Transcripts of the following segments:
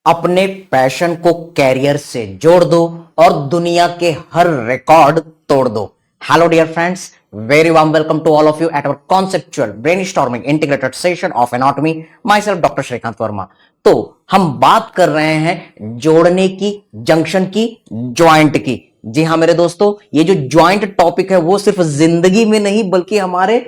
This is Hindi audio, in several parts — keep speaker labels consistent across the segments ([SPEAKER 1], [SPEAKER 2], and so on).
[SPEAKER 1] अपने पैशन को कैरियर से जोड़ दो और दुनिया के हर रिकॉर्ड तोड़ दो। Hello dear friends, very warm welcome to all of you at our conceptual brainstorming integrated session of anatomy. Myself doctor Shrikant Varma. तो हम बात कर रहे हैं जोड़ने की, जंक्शन की, ज्वाइंट की। जी हाँ मेरे दोस्तों, ये जो ज्वाइंट टॉपिक है वो सिर्फ जिंदगी में नहीं बल्कि हमारे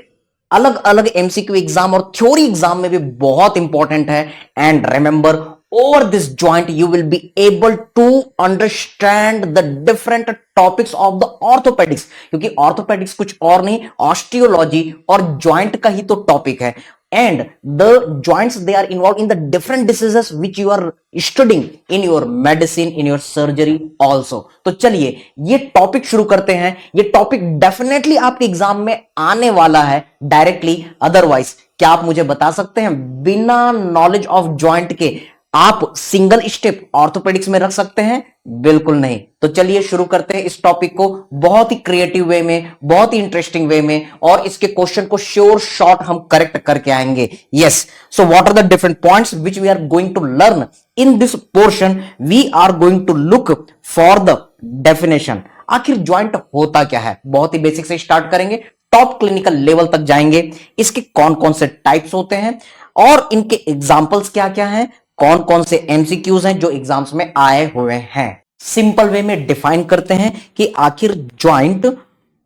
[SPEAKER 1] अलग अलग एमसीक्यू एग्जाम और थ्योरी एग्जाम में भी बहुत इंपॉर्टेंट है। And remember, over this joint you will be able to understand the different topics of the orthopedics, क्योंकि orthopedics कुछ और नहीं, ऑस्टियोलॉजी और ज्वाइंट का ही तो टॉपिक है। and the joints they are involved in the different diseases which you are studying in your medicine, in your surgery also। तो चलिए ये टॉपिक शुरू करते हैं। ये टॉपिक डेफिनेटली आपके एग्जाम में आने वाला है डायरेक्टली। अदरवाइज क्या आप मुझे बता सकते हैं बिना नॉलेज ऑफ ज्वाइंट के आप सिंगल स्टेप ऑर्थोपेडिक्स में रख सकते हैं? बिल्कुल नहीं। तो चलिए शुरू करते हैं इस टॉपिक को बहुत ही क्रिएटिव वे में, बहुत ही इंटरेस्टिंग वे में, और इसके क्वेश्चन को श्योर शॉर्ट हम करेक्ट करके आएंगे। Yes, so what are the different points which we are going to learn in this portion? We are going to look for the definition. आखिर ज्वाइंट होता क्या है? बहुत ही बेसिक से स्टार्ट करेंगे, टॉप क्लिनिकल लेवल तक जाएंगे। इसके कौन कौन से टाइप्स होते हैं और इनके एग्जांपल्स क्या क्या हैं, कौन कौन से एमसीक्यूज हैं जो एग्जाम्स में आए हुए हैं। सिंपल वे में डिफाइन करते हैं कि आखिर ज्वाइंट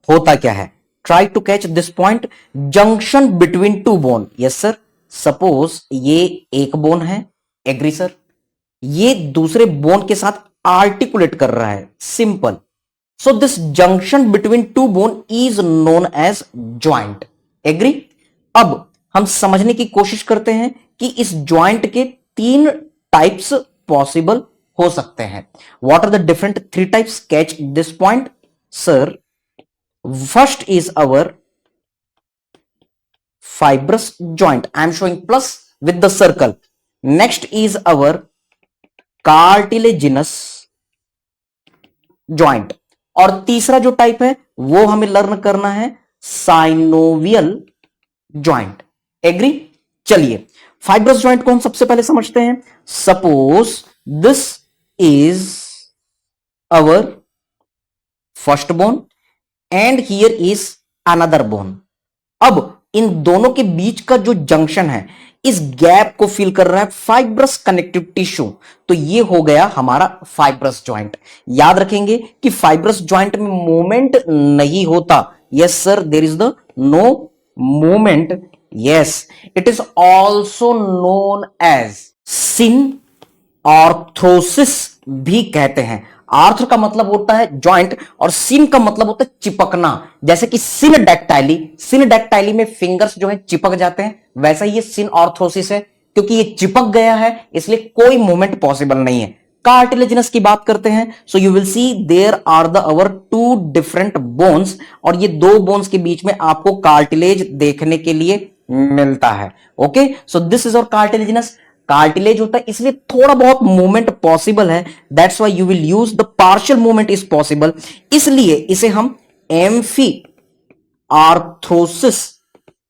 [SPEAKER 1] होता क्या है। Try to catch this point. Junction between two bone. Yes sir, suppose ये एक बोन है, एग्री सर, ये दूसरे बोन के साथ आर्टिकुलेट कर रहा है, simple. So this junction between two bone is known as joint, agree. अब हम समझने की कोशिश करते हैं कि इस ज्वाइंट के तीन टाइप्स पॉसिबल हो सकते हैं। What are the different three types? Catch this point sir. First is our fibrous joint. I am showing plus with the circle. Next is our cartilaginous joint. और तीसरा जो टाइप है वो हमें लर्न करना है साइनोवियल ज्वाइंट, एग्री। चलिए फाइब्रस ज्वाइंट को हम सबसे पहले समझते हैं। Suppose this is our first bone and here is another bone. अब इन दोनों के बीच का जो जंक्शन है, इस गैप को फिल कर रहा है फाइब्रस कनेक्टिव टिश्यू। तो ये हो गया हमारा फाइब्रस ज्वाइंट। याद रखेंगे कि फाइब्रस ज्वाइंट में मूवमेंट नहीं होता। Yes sir, there is the no movement. Yes, it is also known as synarthrosis भी कहते हैं। आर्थ का मतलब होता है ज्वाइंट और सिन का मतलब होता है चिपकना। जैसे कि सिन डैक्टाइली में फिंगर्स जो है चिपक जाते हैं, वैसा ही ये सिन ऑर्थोसिस है। क्योंकि ये चिपक गया है इसलिए कोई मूवमेंट पॉसिबल नहीं है। कार्टिलेजिनस की बात करते हैं, so you will see there are the our two different bones, और ये दो बोन्स के बीच में आपको कार्टिलेज देखने के लिए मिलता है। Okay, so this is our cartilaginous. Cartilage होता है इसलिए थोड़ा बहुत मूवमेंट पॉसिबल है, that's why you will use the partial movement is possible, इसलिए इसे हम एम्फी आर्थ्रोसिस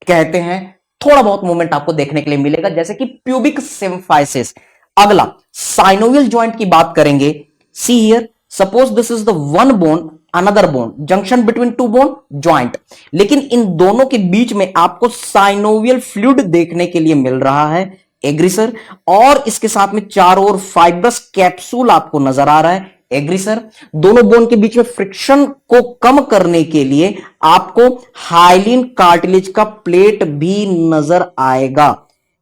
[SPEAKER 1] कहते हैं। थोड़ा बहुत मूवमेंट आपको देखने के लिए मिलेगा, जैसे कि प्यूबिक सिम्फाइसिस। अगला साइनोवियल ज्वाइंट की बात करेंगे। See here, suppose this is the one bone another bone, junction between two bone, joint. लेकिन इन दोनों के बीच में आपको साइनोवियल फ्लूइड देखने के लिए मिल रहा है, एग्री सर। और इसके साथ में चारों ओर फाइब्रस कैप्सूल आपको नजर आ रहा है, एग्री सर। दोनों बोन के बीच में फ्रिक्शन को कम करने के लिए आपको हाइलिन कार्टिलेज का प्लेट भी नजर आएगा।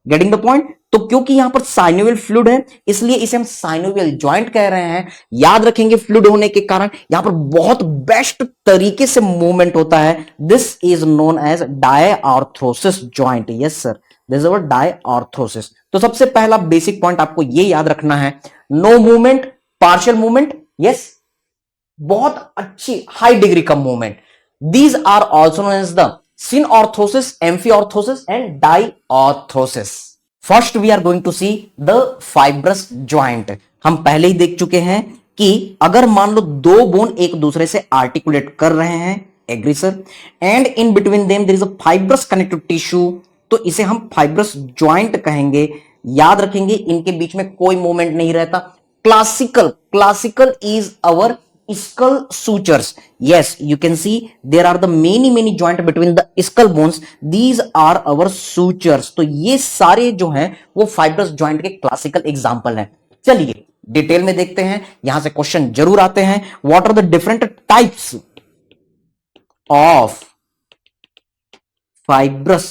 [SPEAKER 1] Getting the point? तो क्योंकि यहां पर साइनोवियल फ्लूइड है इसलिए इसे हम साइनोवियल ज्वाइंट कह रहे हैं। याद रखेंगे फ्लूइड होने के कारण यहां पर बहुत बेस्ट तरीके से मूवमेंट होता है। This is known as diarthrosis joint. Yes sir, this is our diarthrosis. तो सबसे पहला बेसिक पॉइंट आपको ये याद रखना है, no movement, partial movement, yes, बहुत अच्छी हाई डिग्री का movement. These are also known as the synarthrosis, amphiarthrosis and diarthrosis. First we are going to see the fibrous joint. हम पहले ही देख चुके हैं कि अगर मान लो दो बोन एक दूसरे से आर्टिकुलेट कर रहे हैं, agree sir, and in between them there is a fibrous connective tissue, तो इसे हम फाइब्रस ज्वाइंट कहेंगे। याद रखेंगे इनके बीच में कोई मूवमेंट नहीं रहता। Classical is our skull sutures. Yes, you can see there are the many joint between the skull bones. These are our sutures. तो ये सारे जो हैं वो फाइब्रस जॉइंट के क्लासिकल एग्जांपल हैं। चलिए डिटेल में देखते हैं, यहां से क्वेश्चन जरूर आते हैं। What are the different types of fibrous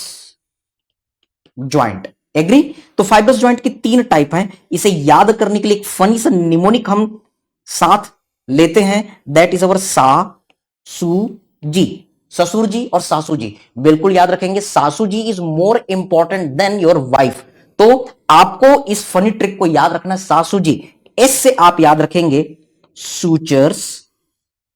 [SPEAKER 1] joint? Agree? तो फाइब्रस जॉइंट की 3 टाइप हैं। इसे याद करने के लिए एक फनी सा निमोनिक हम साथ लेते हैं, दैट इज अवर सा सू जी। ससुर जी और सासू जी बिल्कुल याद रखेंगे। सासू ji is more important than your wife. तो आपको इस फनी ट्रिक को याद रखना है, सासू जी। एस से आप याद रखेंगे सूचर्स।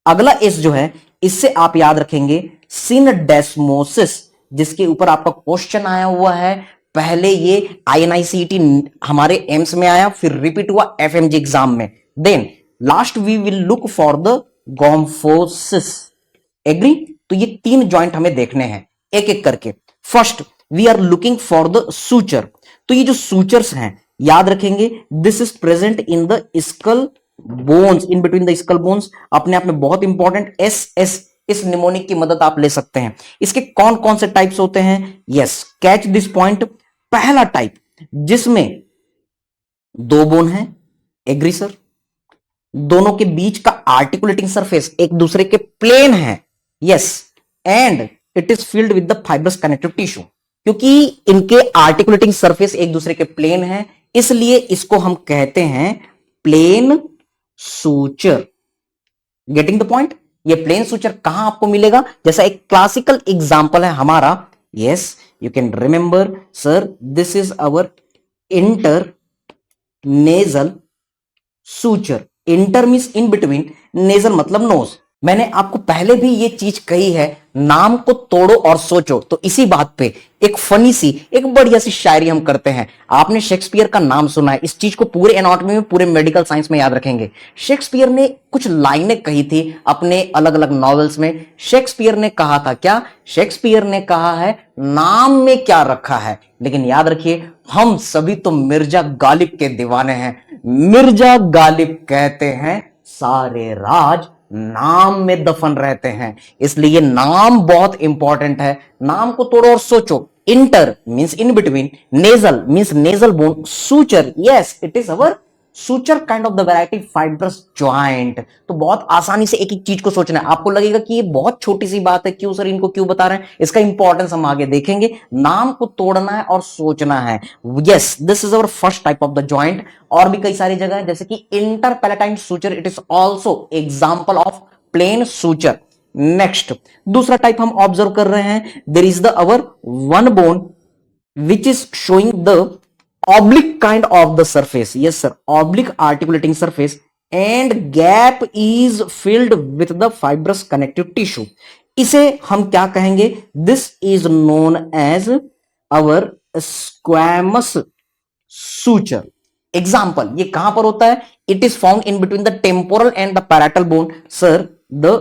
[SPEAKER 1] अगला एस जो है इससे आप याद रखेंगे सिनडेस्मोसिस, जिसके ऊपर आपका क्वेश्चन आया हुआ है। पहले ये INICET हमारे एम्स में आया, फिर रिपीट हुआ FMG एग्जाम में। Then last we will look for the gomphosis. Agree? तो ये 3 जॉइंट हमें देखने हैं एक एक करके। First we are looking for the suture. तो ये जो सूचर्स हैं याद रखेंगे, this is present in the skull bones, in between the skull bones. अपने आप में बहुत इंपॉर्टेंट। एस इस निमोनिक की मदद आप ले सकते हैं। इसके कौन कौन से टाइप्स होते हैं? Yes, catch this point. पहला टाइप जिसमें 2 बोन है। Agree sir? दोनों के बीच का आर्टिकुलेटिंग सरफेस एक दूसरे के प्लेन है। Yes, and it is filled with the fibrous connective tissue. क्योंकि इनके आर्टिकुलेटिंग सरफेस एक दूसरे के प्लेन है, इसलिए इसको हम कहते हैं plane suture. Getting the point? ये प्लेन सूचर कहां आपको मिलेगा? जैसा एक क्लासिकल एग्जांपल है हमारा। Yes, you can remember sir, this is our inter nasal suture. Inter means in between, nasal मतलब नोज। मैंने आपको पहले भी ये चीज कही है, नाम को तोड़ो और सोचो। तो इसी बात पे एक फनी सी, एक बढ़िया सी शायरी हम करते हैं। आपने शेक्सपियर का नाम सुना है, इस चीज को पूरे एनाटॉमी में, पूरे मेडिकल साइंस में याद रखेंगे। शेक्सपियर ने कुछ लाइनें कही थी अपने अलग अलग नॉवेल्स में। शेक्सपियर ने कहा था क्या? शेक्सपियर ने कहा है नाम में क्या रखा है। लेकिन याद रखिए, हम सभी तो मिर्जा गालिब के दीवाने हैं। मिर्जा गालिब कहते हैं सारे राज नाम में दफन रहते हैं। इसलिए नाम बहुत इंपॉर्टेंट है। नाम को तोड़ो और सोचो। Inter means in between, nasal means nasal bone, suture, yes it is our suture kind of the variety fibrous joint. तो बहुत आसानी से एक एक चीज को सोचना है। आपको लगेगा कि ये बहुत छोटी सी बात है, क्यों सर इनको क्यों बता रहे हैं? इसका इंपॉर्टेंस हम आगे देखेंगे। नाम को तोड़ना है और सोचना है। Yes, this is our first type of the joint. और भी कई सारी जगह है, जैसे कि interpalatine suture, it is also example of plane suture. Next दूसरा टाइप हम ऑब्जर्व कर रहे हैं, there is the our one bone which is showing the oblique kind of the surface. Yes sir, oblique articulating surface, and gap is filled with the fibrous connective tissue. इसे हम क्या कहेंगे? This is known as our squamous suture. Example, ये कहां पर होता है? It is found in between the temporal and the parietal bone. Sir, the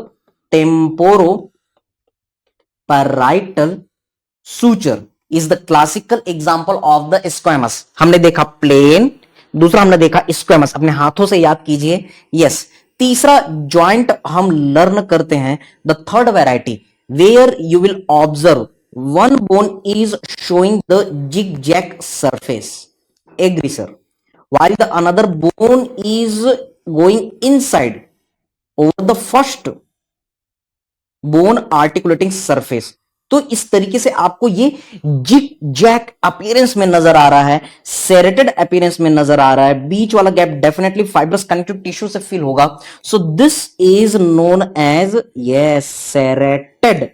[SPEAKER 1] temporoparietal suture is the classical example of the squamous. हमने देखा प्लेन, दूसरा हमने देखा स्क्वेमस। अपने हाथों से याद कीजिए। यस, तीसरा जॉइंट हम लर्न करते हैं, the third variety, where you will observe one bone is showing the zigzag surface. Agree sir? while the another bone is going inside over the first bone articulating surface. तो इस तरीके से आपको ये जिग जैग अपीयरेंस में नजर आ रहा है, सेरेटेड अपीयरेंस में नजर आ रहा है। बीच वाला gap definitely fibrous connective tissue से फिल होगा। So this is known as yes serrated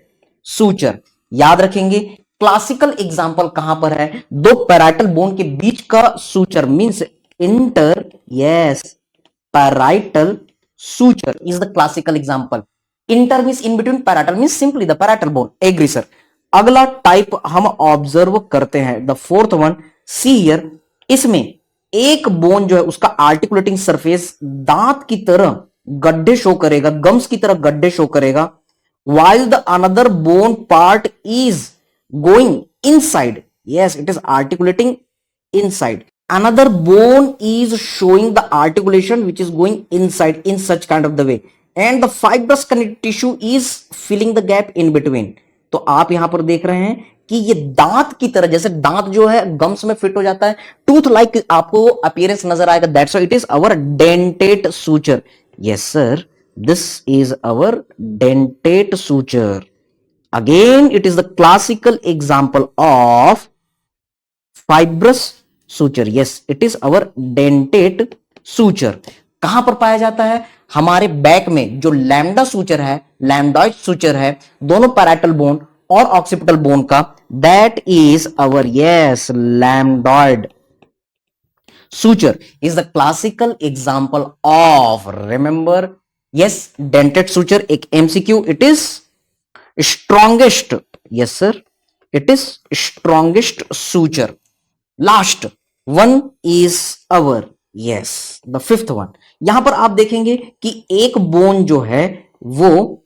[SPEAKER 1] suture. याद रखेंगे क्लासिकल एग्जांपल कहां पर है? 2 पैराइटल बोन के बीच का suture means inter yes parietal suture is the classical example. Inter means in between, parietal means simply the parietal bone. Agree sir? अगला टाइप हम ऑब्जर्व करते हैं, the fourth one, see here. इसमें एक बोन जो है उसका आर्टिकुलेटिंग सरफेस दांत की तरह गड्ढे शो करेगा, गम्स की तरह गड्ढे शो करेगा, while the another bone part is going inside. Yes, it is articulating inside. another bone is showing the articulation which is going inside in such kind of the way, and the fibrous connective tissue is filling the gap in between. तो आप यहां पर देख रहे हैं कि ये दांत की तरह, जैसे दांत जो है गम्स में फिट हो जाता है, टूथ लाइक आपको अपीयरेंस नजर आएगा, that's why it is our dentate suture. Yes sir, this is our dentate suture. Again it is the classical example of fibrous suture. Yes, it is our dentate suture. कहां पर पाया जाता है? हमारे बैक में जो लैम्डा सूचर है, लैम्डॉइड सूचर है, दोनों पैराइटल बोन और ऑक्सीपिटल बोन का, that is our yes lambdoid suture is the classical example of, remember, yes, dentate suture. एक MCQ, it is strongest, yes sir, it is strongest suture. Last one is our, yes, the fifth one. यहां पर आप देखेंगे कि एक बोन जो है वो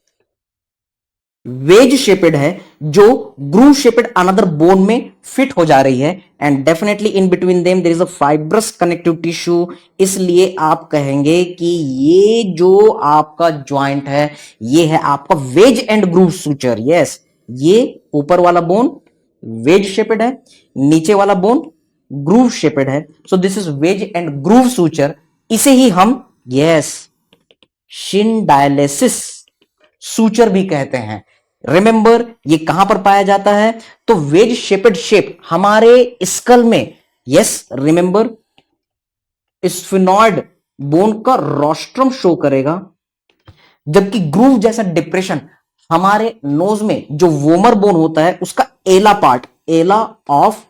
[SPEAKER 1] वेज शेपेड है, जो ग्रूव शेपेड अनदर बोन में फिट हो जा रही है, and definitely in between them there is a fibrous connective tissue. इसलिए आप कहेंगे कि ये जो आपका ज्वाइंट है ये है आपका wedge and groove suture. Yes, ये ऊपर वाला बोन वेज शेपेड है, नीचे वाला बोन ग्रूव शेपेड है. So this is wedge and groove suture. इसे ही हम यस शिन डायलिसिस सूचर भी कहते हैं. रिमेंबर, ये कहां पर पाया जाता है? तो वेज शेपेड शेप हमारे स्कल में, यस रिमेंबर, स्फिनॉइड बोन का रोस्ट्रम शो करेगा, जबकि ग्रूव जैसा डिप्रेशन हमारे नोज में जो वोमर बोन होता है उसका एला पार्ट, एला ऑफ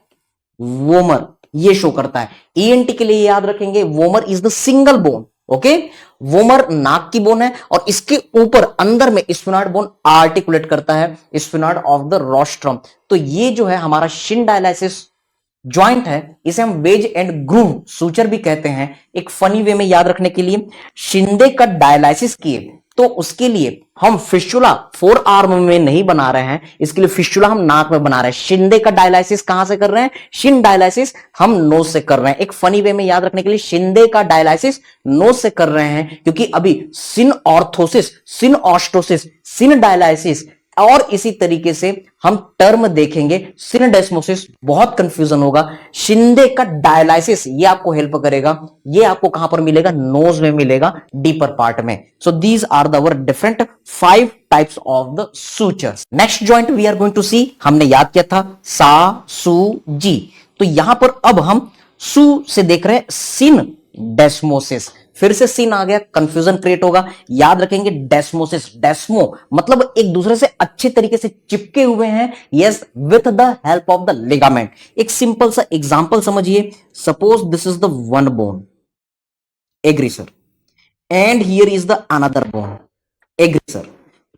[SPEAKER 1] वोमर, ये शो करता है. ईएनटी के लिए याद रखेंगे, vomer is the single bone. Okay, vomer नाक की बोन है और इसके ऊपर अंदर में स्फिनॉइड बोन आर्टिकुलेट करता है, स्फिनॉइड ऑफ द रोस्ट्रम. तो ये जो है हमारा शिन डायलिसिस ज्वाइंट है, इसे हम वेज एंड ग्रूव सूचर भी कहते हैं. एक फनी वे में याद रखने के लिए, शिंदे का डायलिसिस किए तो उसके लिए हम फिस्टुला फोर आर्म में नहीं बना रहे हैं, इसके लिए फिस्टुला हम नाक में बना रहे हैं. शिंदे का डायलिसिस कहां से कर रहे हैं? शिन डायलिसिस हम नोज से कर रहे हैं. एक फनी वे में याद रखने के लिए, शिंदे का डायलिसिस नोज से कर रहे हैं, क्योंकि अभी सिन ऑर्थोसिस, सिन ऑस्टोसिस, सिन डायलिसिस और इसी तरीके से हम टर्म देखेंगे. सिनडेस्मोसिस बहुत कंफ्यूजन होगा. शिंदे का डायलाइसिस ये आपको हेल्प करेगा. ये आपको कहां पर मिलेगा? नोज में मिलेगा, डीपर पार्ट में. So these are the different 5 types of the sutures. Next joint we are going to see, हमने याद किया था सा सू जी. तो यहां पर अब हम सू से देख रहे हैं सिन डेस्मोसिस. फिर से सीन आ गया, कंफ्यूजन क्रिएट होगा. याद रखेंगे डेस्मोसिस, डेस्मो मतलब एक दूसरे से अच्छे तरीके से चिपके हुए हैं, yes, with the help of the ligament. एक सिंपल सा एग्जांपल समझिए. Suppose this is the one bone, agree sir, and here is the another bone, agree sir.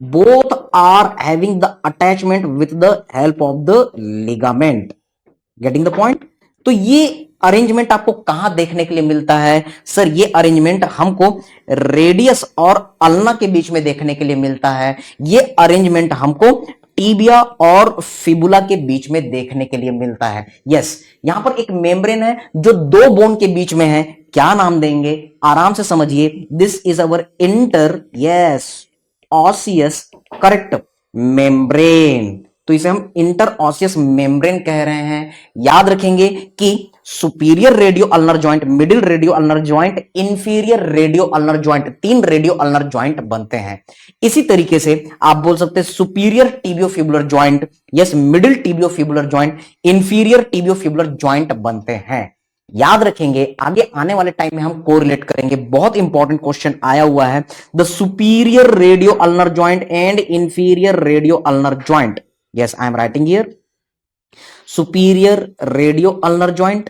[SPEAKER 1] Both are having the attachment with the help of the ligament. Getting the point? तो ये अरेंजमेंट आपको कहां देखने के लिए मिलता है? सर ये अरेंजमेंट हमको रेडियस और अल्ना के बीच में देखने के लिए मिलता है. ये अरेंजमेंट हमको टीबिया और फिबुला के बीच में देखने के लिए मिलता है. यस, यहां पर एक मेम्ब्रेन है जो दो बोन के बीच में है. क्या नाम देंगे? आराम से समझिए. This is our inter yes osseous, correct, membrane. तो इसे हम इंटर ऑसियस मेम्ब्रेन कह रहे हैं. याद रखेंगे कि superior radio ulnar joint, middle radio ulnar joint, inferior radio ulnar joint, 3 radio ulnar joint बनते हैं. इसी तरीके से आप बोल सकते हैं superior tibiofibular joint, yes, middle tibiofibular joint, inferior tibiofibular joint बनते हैं. याद रखेंगे, आगे आने वाले टाइम में हम कोरिलेट करेंगे. बहुत इंपॉर्टेंट क्वेश्चन आया हुआ है. The superior radio ulnar joint and inferior radio ulnar joint. Yes, I am writing here. Superior radio ulnar joint,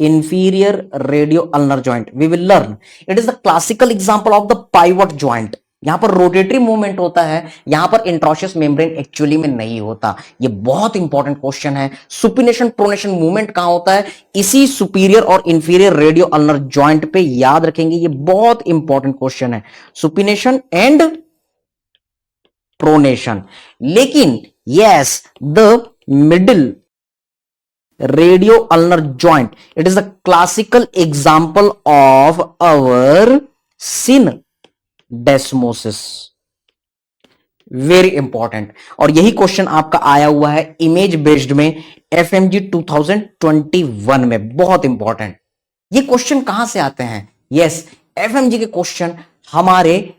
[SPEAKER 1] inferior radio ulnar joint. We will learn. It is the classical example of the pivot joint. यहां पर रोटेटरी मूवमेंट होता है, यहां पर इंट्रोशियस मेम्ब्रेन एक्चुअली में नहीं होता. ये बहुत इंपॉर्टेंट क्वेश्चन है. सुपिनेशन प्रोनेशन मूवमेंट कहां होता है? इसी सुपीरियर और इंफीरियर रेडियो अल्नर ज्वाइंट पे. याद रखेंगे, ये बहुत इंपॉर्टेंट क्वेश्चन है, सुपिनेशन एंड प्रोनेशन. लेकिन yes, the middle radio ulnar joint, it is the classical example of our syndesmosis. Very important, और यही क्वेश्चन आपका आया हुआ है इमेज बेस्ड में एफएमजी 2021 में, बहुत इंपॉर्टेंट। ये क्वेश्चन कहां से आते हैं? यस, एफएमजी के क्वेश्चन हमारे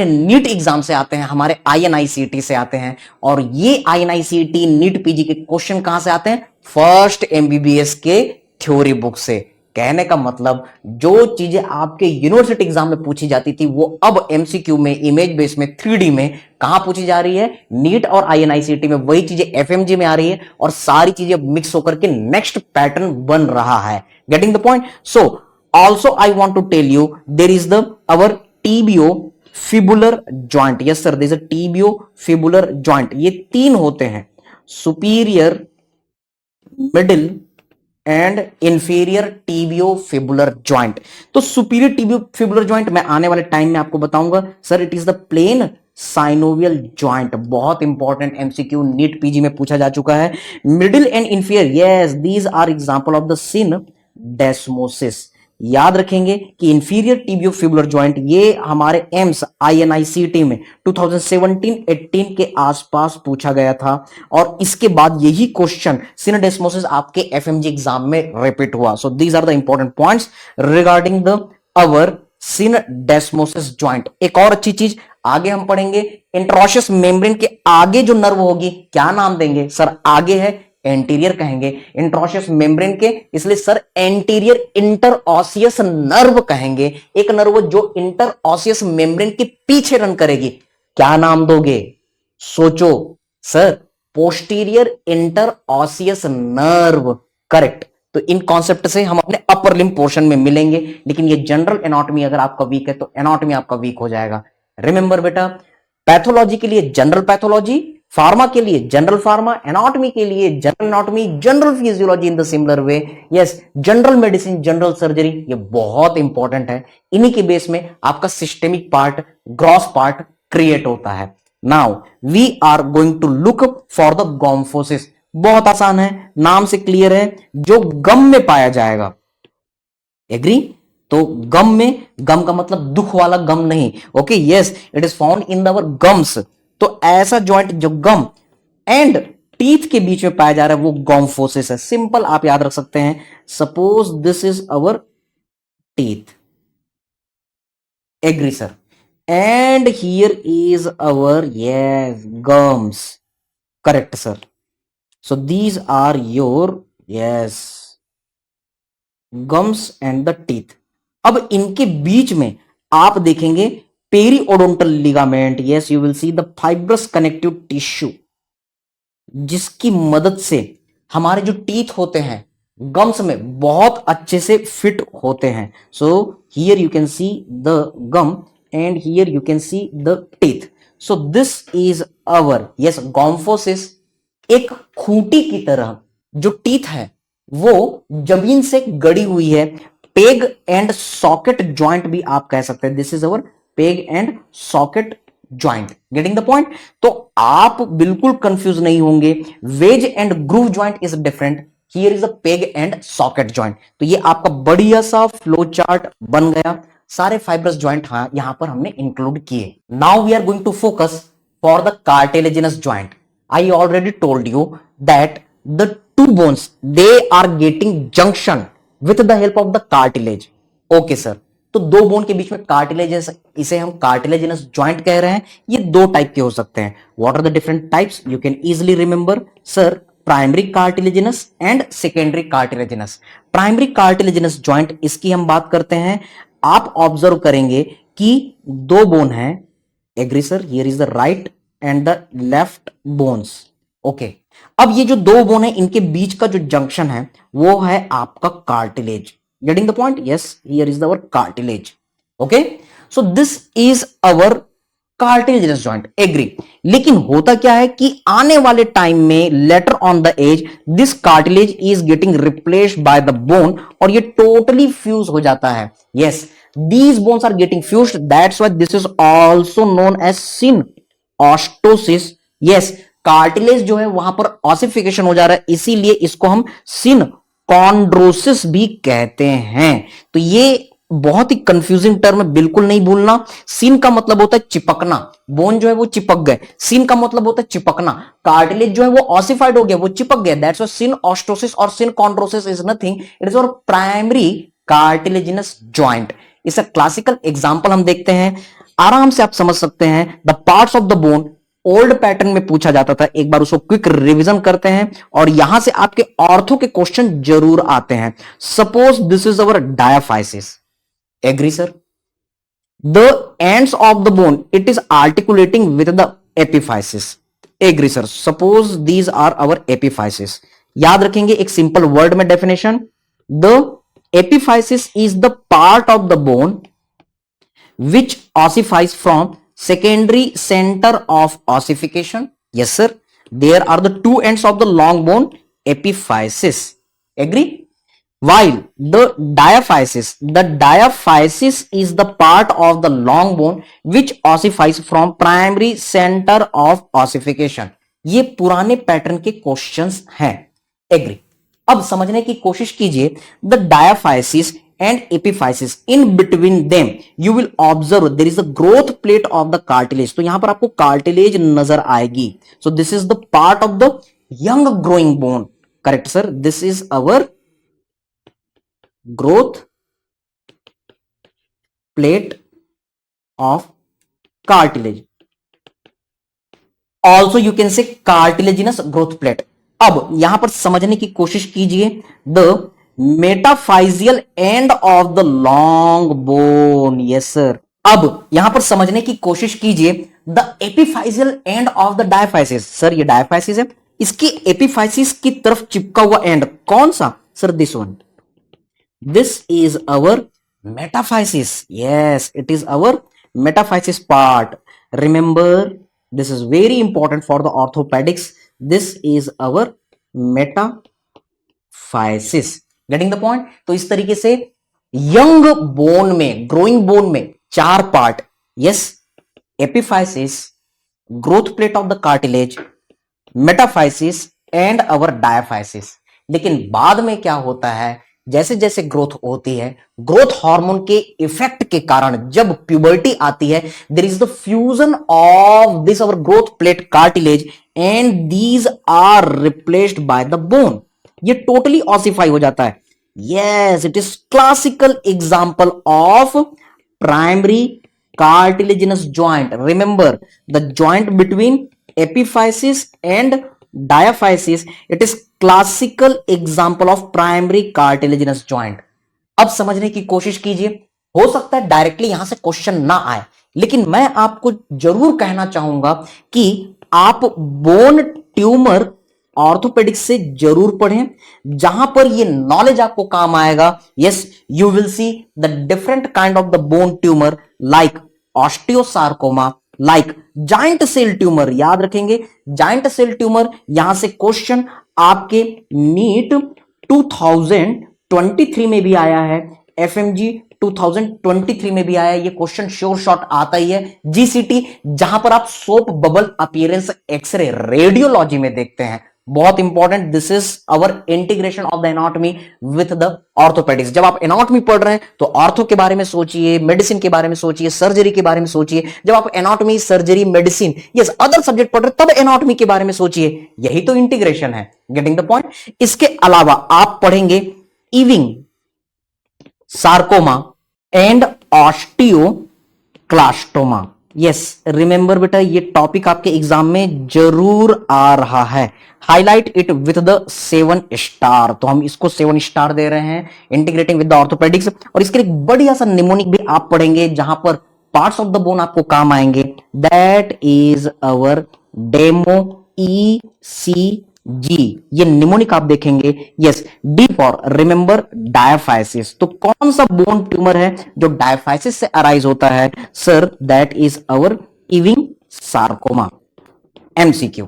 [SPEAKER 1] नीट एग्जाम से आते हैं, हमारे आईएनआईसीटी से आते हैं। और ये आईएनआईसीटी नीट पीजी के क्वेश्चन कहां से आते हैं? फर्स्ट एमबीबीएस के थ्योरी बुक से। कहने का मतलब जो चीजें आपके यूनिवर्सिटी एग्जाम में पूछी जाती थी वो अब एमसीक्यू में, इमेज बेस में, 3D में कहां पूछी जा रही है? नीट और आईएनआईसीटी में। वही चीजें एफएमजी में आ रही है और सारी चीजें मिक्स होकर के नेक्स्ट पैटर्न बन रहा है। Getting the point? So also I want to tell you there is the our tibiofibular joint. Yes sir, there is a tibiofibular joint. ये तीन होते हैं, superior, middle and inferior tibiofibular joint. तो सुपीरियर टीबियो फिबुलर ज्वाइंट मैं आने वाले टाइम में आपको बताऊंगा sir, it is the plane synovial joint. बहुत इंपॉर्टेंट एमसीक्यू नीट पीजी में पूछा जा चुका है। Middle and inferior, yes, these are example of the syndesmosis. याद रखेंगे कि इंफीरियर टीबियो फिबुलर ज्वाइंट ये हमारे एम्स आईएनआईसीटी में 2017-18 के आसपास पूछा गया था, और इसके बाद यही क्वेश्चन सिनडेस्मोसिस आपके एफएमजी एग्जाम में रिपीट हुआ। So these are the important points regarding the our syndesmosis joint. एक और अच्छी चीज आगे हम पढ़ेंगे, इंट्रोशियस मेम्ब्रेन के आगे जो नर्व होगी क्या नाम देंगे? सर आगे है एंटीरियर कहेंगे, इंट्रोशियस मेम्ब्रेन के, इसलिए सर एंटीरियर इंटरऑसियस नर्व कहेंगे। एक नर्व जो इंटरऑसियस मेम्ब्रेन के पीछे रन करेगी, क्या नाम दोगे? सोचो sir, posterior interosseous nerve. Correct. तो इन कॉन्सेप्ट से हम अपने अपर लिम्ब पोर्शन में मिलेंगे, लेकिन ये जनरल एनाटॉमी अगर आपका वीक है तो एनाटॉमी आपका वीक हो जाएगा। रिमेंबर बेटा, पैथोलॉजी के लिए जनरल पैथोलॉजी, फार्मा के लिए जनरल फार्मा, एनाटॉमी के लिए general anatomy, general physiology in the similar way, yes, general medicine, general surgery, ये बहुत इंपॉर्टेंट है। इन्हीं के बेस में आपका systemic part, gross part create होता है। Now we are going to look for the gomphosis. बहुत आसान है, नाम से क्लियर है, जो गम में पाया जाएगा। एग्री? तो गम में, गम का मतलब दुख वाला गम नहीं, okay, yes, it is found in our gums. तो ऐसा ज्वाइंट जो गम एंड टीथ के बीच में पाया जा रहा है वो गॉम्फोसिस है। सिंपल आप याद रख सकते हैं, suppose this is our teeth, agree sir, and here is our, yes, gums. Correct sir. So these are your, yes, gums and the teeth. अब इनके बीच में आप देखेंगे periodontal ligament, yes, you will see the fibrous connective tissue, जिसकी मदद से हमारे जो टीथ होते हैं गम्स में बहुत अच्छे से फिट होते हैं। So here you can see the gum and here you can see the teeth. So this is our, yes, gomphosis. एक खूंटी की तरह जो टीथ है वो जमीन से गड़ी हुई है, पेग एंड सॉकेट ज्वाइंट भी आप कह सकते हैं। This is our peg and socket joint. Getting the point? तो आप बिल्कुल कंफ्यूज नहीं होंगे, wedge and groove joint is different, here is a peg and socket joint. तो ये आपका बढ़िया सा फ्लो चार्ट बन गया, सारे फाइब्रस ज्वाइंट यहां पर हमने इंक्लूड किए। Now we are going to focus for the cartilaginous joint. I already told you that the two bones, they are getting junction with the help of the cartilage. Okay sir, तो दो बोन के बीच में कार्टिलेजिनस, इसे हम कार्टिलेजिनस ज्वाइंट कह रहे हैं। ये दो टाइप के हो सकते हैं। What are the different types? You can easily remember sir, primary cartilaginous and secondary cartilaginous. Primary cartilaginous joint, इसकी हम बात करते हैं। आप ऑब्जर्व करेंगे कि दो बोन है, agree sir, here is the right and the left bones, okay. अब ये जो दो बोन है इनके बीच का जो जंक्शन है वो है आपका cartilage. Getting the point? Yes, here is our cartilage, okay. So this is our cartilaginous joint, agree. लेकिन होता क्या है कि आने वाले टाइम में, later on the age, this cartilage is getting replaced by the bone, और ये टोटली फ्यूज हो जाता है। Yes, these bones are getting fused, that's why this is also known as synostosis. Yes, cartilage जो है वहां पर ऑसिफिकेशन हो जा रहा है, इसीलिए इसको हम सिनकॉन्ड्रोसिस भी कहते हैं। तो ये बहुत ही कंफ्यूजिंग टर्म है, बिल्कुल नहीं भूलना। सिन का मतलब होता है चिपकना, बोन जो है वो चिपक गए, सिन का मतलब होता है चिपकना, कार्टिलेज जो है वो ऑसिफाइड हो गया, वो चिपक गया, दैट्स व्हाई सिन ऑस्टोसिस और synchondrosis is nothing, it is our primary cartilaginous joint. इसका क्लासिकल एग्जांपल हम देखते हैं, आराम से आप समझ सकते हैं। The parts of the bone old pattern में पूछा जाता था, एक बार उसको क्विक रिवीजन करते हैं और यहां से आपके ऑर्थो के क्वेश्चन जरूर आते हैं। Suppose this is our diaphysis, agree sir? The ends of the bone it is articulating with the epiphysis, agree sir? Suppose these are our epiphysis. याद रखेंगे एक सिंपल वर्ड में definition, the epiphysis is the part of the bone which ossifies from secondary center of ossification. Yes sir, there are the two ends of the long bone epiphysis, agree? While the diaphysis is the part of the long bone which ossifies from primary center of ossification. ये पुराने पैटर्न के क्वेश्चंस हैं, एग्री? अब समझने की कोशिश कीजिए, the diaphysis and epiphysis, in between them you will observe there is a growth plate of the cartilage. तो यहां पर आपको cartilage नजर आएगी. So this is the part of the young growing bone, correct sir? This is our growth plate of cartilage, also you can say cartilaginous growth plate. अब यहां पर समझने की कोशिश कीजिए, the metaphyseal end of the long bone, yes sir. अब यहां पर समझने की कोशिश कीजिए, the epiphyseal end of the diaphysis, sir ये डायफाइसिस है, इसकी एपिफाइसिस की तरफ चिपका हुआ एंड कौन सा sir? This one, this is our metaphysis, yes it is our metaphysis part. Remember this is very important for the orthopaedics, this is our metaphysis, getting the point? तो इस तरीके से यंग बोन में, ग्रोइंग बोन में चार part, yes, epiphysis, growth plate of the cartilage, metaphysis and our diaphysis. लेकिन बाद में क्या होता है, जैसे जैसे ग्रोथ होती है, ग्रोथ हार्मोन के इफेक्ट के कारण जब प्यूबर्टी आती है, there is the fusion of this our growth plate cartilage and these are replaced by the bone. ये टोटली ऑसिफाई हो जाता है। Yes, it is classical example of primary cartilaginous joint. Remember the joint between epiphysis and diaphysis, it is classical example of primary cartilaginous joint. अब समझने की कोशिश कीजिए, हो सकता है डायरेक्टली यहां से क्वेश्चन ना आए, लेकिन मैं आपको जरूर कहना चाहूंगा कि आप बोन ट्यूमर ऑर्थोपेडिक्स से जरूर पढ़ें, जहां पर ये नॉलेज आपको काम आएगा। Yes, you will see the different kind of the bone tumour like osteosarcoma, like giant cell tumour. याद रखेंगे जाइंट सेल ट्यूमर, यहां से क्वेश्चन आपके नीट 2023 में भी आया है, एफएमजी 2023 में भी आया है, ये क्वेश्चन श्योर शॉट आता ही है। जीसीटी, जहां पर आप soap bubble appearance X-ray radiology में देखते हैं, बहुत important. This is our integration of the anatomy with the orthopaedics. जब आप एनाटॉमी पढ़ रहे हैं तो ऑर्थो के बारे में सोचिए, मेडिसिन के बारे में सोचिए, सर्जरी के बारे में सोचिए। जब आप anatomy, surgery, medicine, yes other subject पढ़ रहे हैं, तब एनाटॉमी के बारे में सोचिए। यही तो इंटीग्रेशन है, गेटिंग द पॉइंट? इसके अलावा आप पढ़ेंगे इविंग सार्कोमा एंड ऑस्टियोक्लास्टोमा। यस, रिमेंबर बेटा, ये टॉपिक आपके एग्जाम में जरूर आ रहा है। Highlight it with the 7 star, तो हम इसको 7 स्टार दे रहे हैं, इंटीग्रेटिंग विद द ऑर्थोपेडिक्स। और इसके लिए बढ़िया सा निमोनिक भी आप पढ़ेंगे, जहां पर पार्ट्स ऑफ द बोन आपको काम आएंगे। That is our demo ECG, ये निमोनिक आप देखेंगे। Yes, D for remember diaphysis. तो कौन सा बोन ट्यूमर है जो डायाफाइसिस से अराइज होता है sir? That is our Ewing sarcoma. MCQ,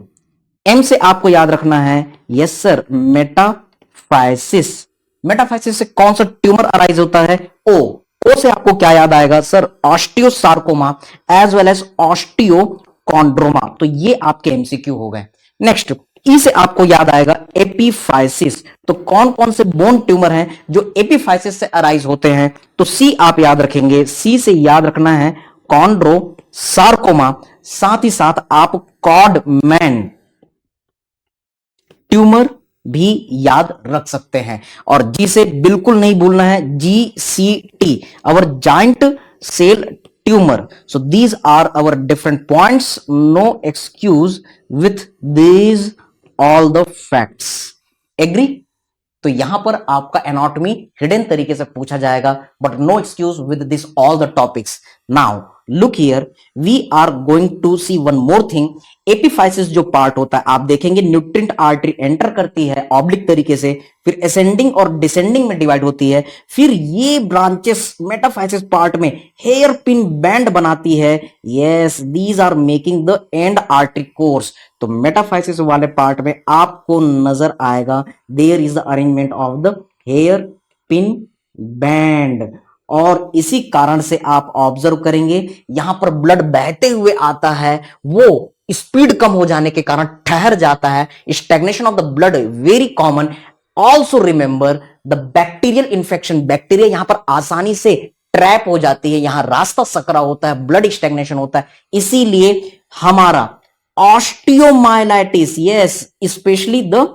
[SPEAKER 1] M से आपको याद रखना है, यस सर, मेटाफाइसिस। मेटाफाइसिस से कौन सा ट्यूमर अराइज होता है? ओ से आपको क्या याद आएगा sir? Osteosarcoma as well as osteochondroma. तो ये आपके MCQ हो गए। नेक्स्ट ई से आपको याद आएगा एपिफाइसिस। तो कौन कौन से बोन ट्यूमर हैं जो एपिफाइसिस से अराइज होते हैं? तो सी आप याद रखेंगे, सी से याद रखना है कॉन्ड्रो सार्कोमा, साथ ही साथ आप कॉडमैन ट्यूमर भी याद रख सकते हैं। और जी से बिल्कुल नहीं भूलना है GCT, our joint cell tumour. So these are our different points, no excuse with these all the facts. Agree? तो यहां पर आपका एनाटॉमी हिडन तरीके से पूछा जाएगा, but no excuse with this all the topics. Now look here, we are going to see one more thing. Epiphysis जो पार्ट होता है, आप देखेंगे न्यूट्रिएंट आर्टरी एंटर करती है ऑब्लिक तरीके से, फिर असेंडिंग और डिसेंडिंग में डिवाइड होती है, फिर ये ब्रांचेस मेटाफाइसिस पार्ट में हेयर पिन बैंड बनाती है। Yes, these are making the end artery course. तो मेटाफाइसिस वाले पार्ट में आपको नजर आएगा there is the arrangement of the hairpin bend. और इसी कारण से आप ऑब्जर्व करेंगे यहां पर ब्लड बहते हुए आता है, वो स्पीड कम हो जाने के कारण ठहर जाता है। Stagnation of the blood very common. Also remember the bacterial infection, bacteria यहां पर आसानी से ट्रैप हो जाती है, यहां रास्ता सकरा होता है, ब्लड स्टैग्नेशन होता है, इसीलिए हमारा osteomyelitis, yes, specially the